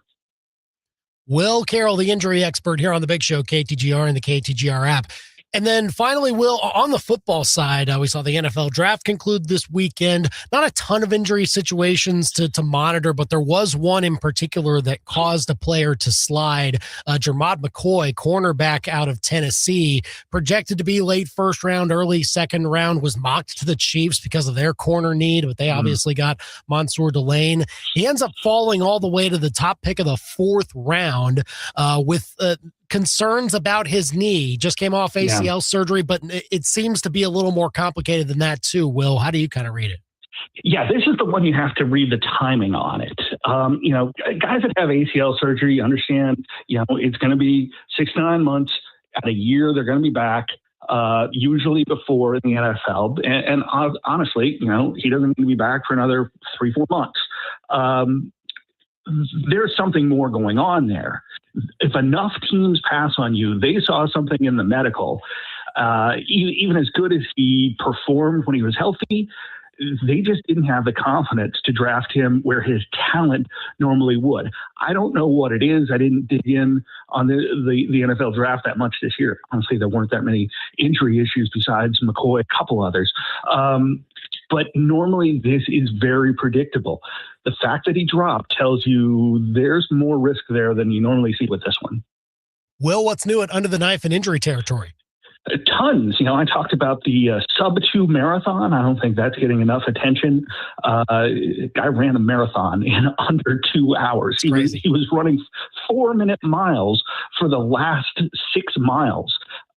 Will Carroll, the injury expert here on the Big Show, KTGR and the KTGR app. And then finally, Will, on the football side, we saw the NFL draft conclude this weekend. Not a ton of injury situations to monitor, but there was one in particular that caused a player to slide. Jermod McCoy, cornerback out of Tennessee, projected to be late first round, early second round, was mocked to the Chiefs because of their corner need, but they obviously got Mansour Delane. He ends up falling all the way to the top pick of the 4th round with concerns about his knee. Just came off ACL surgery, but it seems to be a little more complicated than that too. Will, how do you kind of read it? Yeah, this is the one you have to read the timing on it. Guys that have ACL surgery understand, it's going to be 6 to 9 months. At a year, they're going to be back, usually before in the NFL. And honestly, he doesn't need to be back for another 3-4 months. There's something more going on there. If enough teams pass on you, they saw something in the medical. Even as good as he performed when he was healthy, they just didn't have the confidence to draft him where his talent normally would. I don't know what it is. I didn't dig in on the NFL draft that much this year. Honestly, there weren't that many injury issues besides McCoy, a couple others. But normally this is very predictable. The fact that he dropped tells you there's more risk there than you normally see with this one. Will, what's new at Under the Knife and Injury Territory? Tons. I talked about the sub-2 marathon. I don't think that's getting enough attention. Guy ran a marathon in under 2 hours. He was running 4-minute miles for the last 6 miles.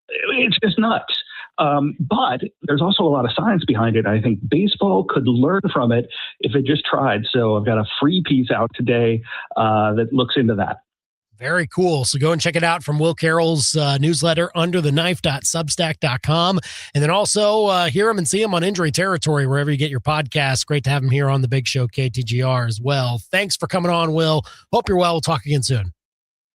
It's just nuts. But there's also a lot of science behind it. I think baseball could learn from it if it just tried. So I've got a free piece out today that looks into that. Very cool. So go and check it out from Will Carroll's newsletter, undertheknife.substack.com. And then also hear him and see him on Injury Territory, wherever you get your podcasts. Great to have him here on the Big Show, KTGR, as well. Thanks for coming on, Will. Hope you're well. We'll talk again soon.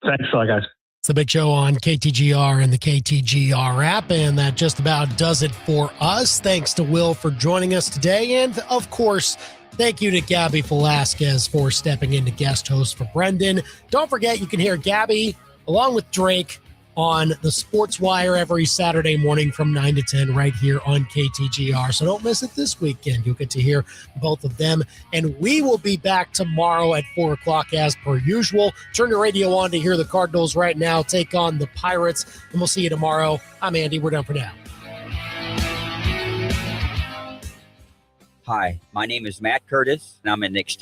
Thanks a lot, guys. It's the Big Show on KTGR and the KTGR app, and that just about does it for us. Thanks to Will for joining us today, and of course, thank you to Gabby Velasquez for stepping in to guest host for Brendan. Don't forget, you can hear Gabby along with Drake on the Sports Wire every Saturday morning from 9 to 10 right here on KTGR. So don't miss it this weekend. You'll get to hear both of them. And we will be back tomorrow at 4 o'clock as per usual. Turn your radio on to hear the Cardinals right now take on the Pirates. And we'll see you tomorrow. I'm Andy. We're done for now. Hi, my name is Matt Curtis, and I'm an exterior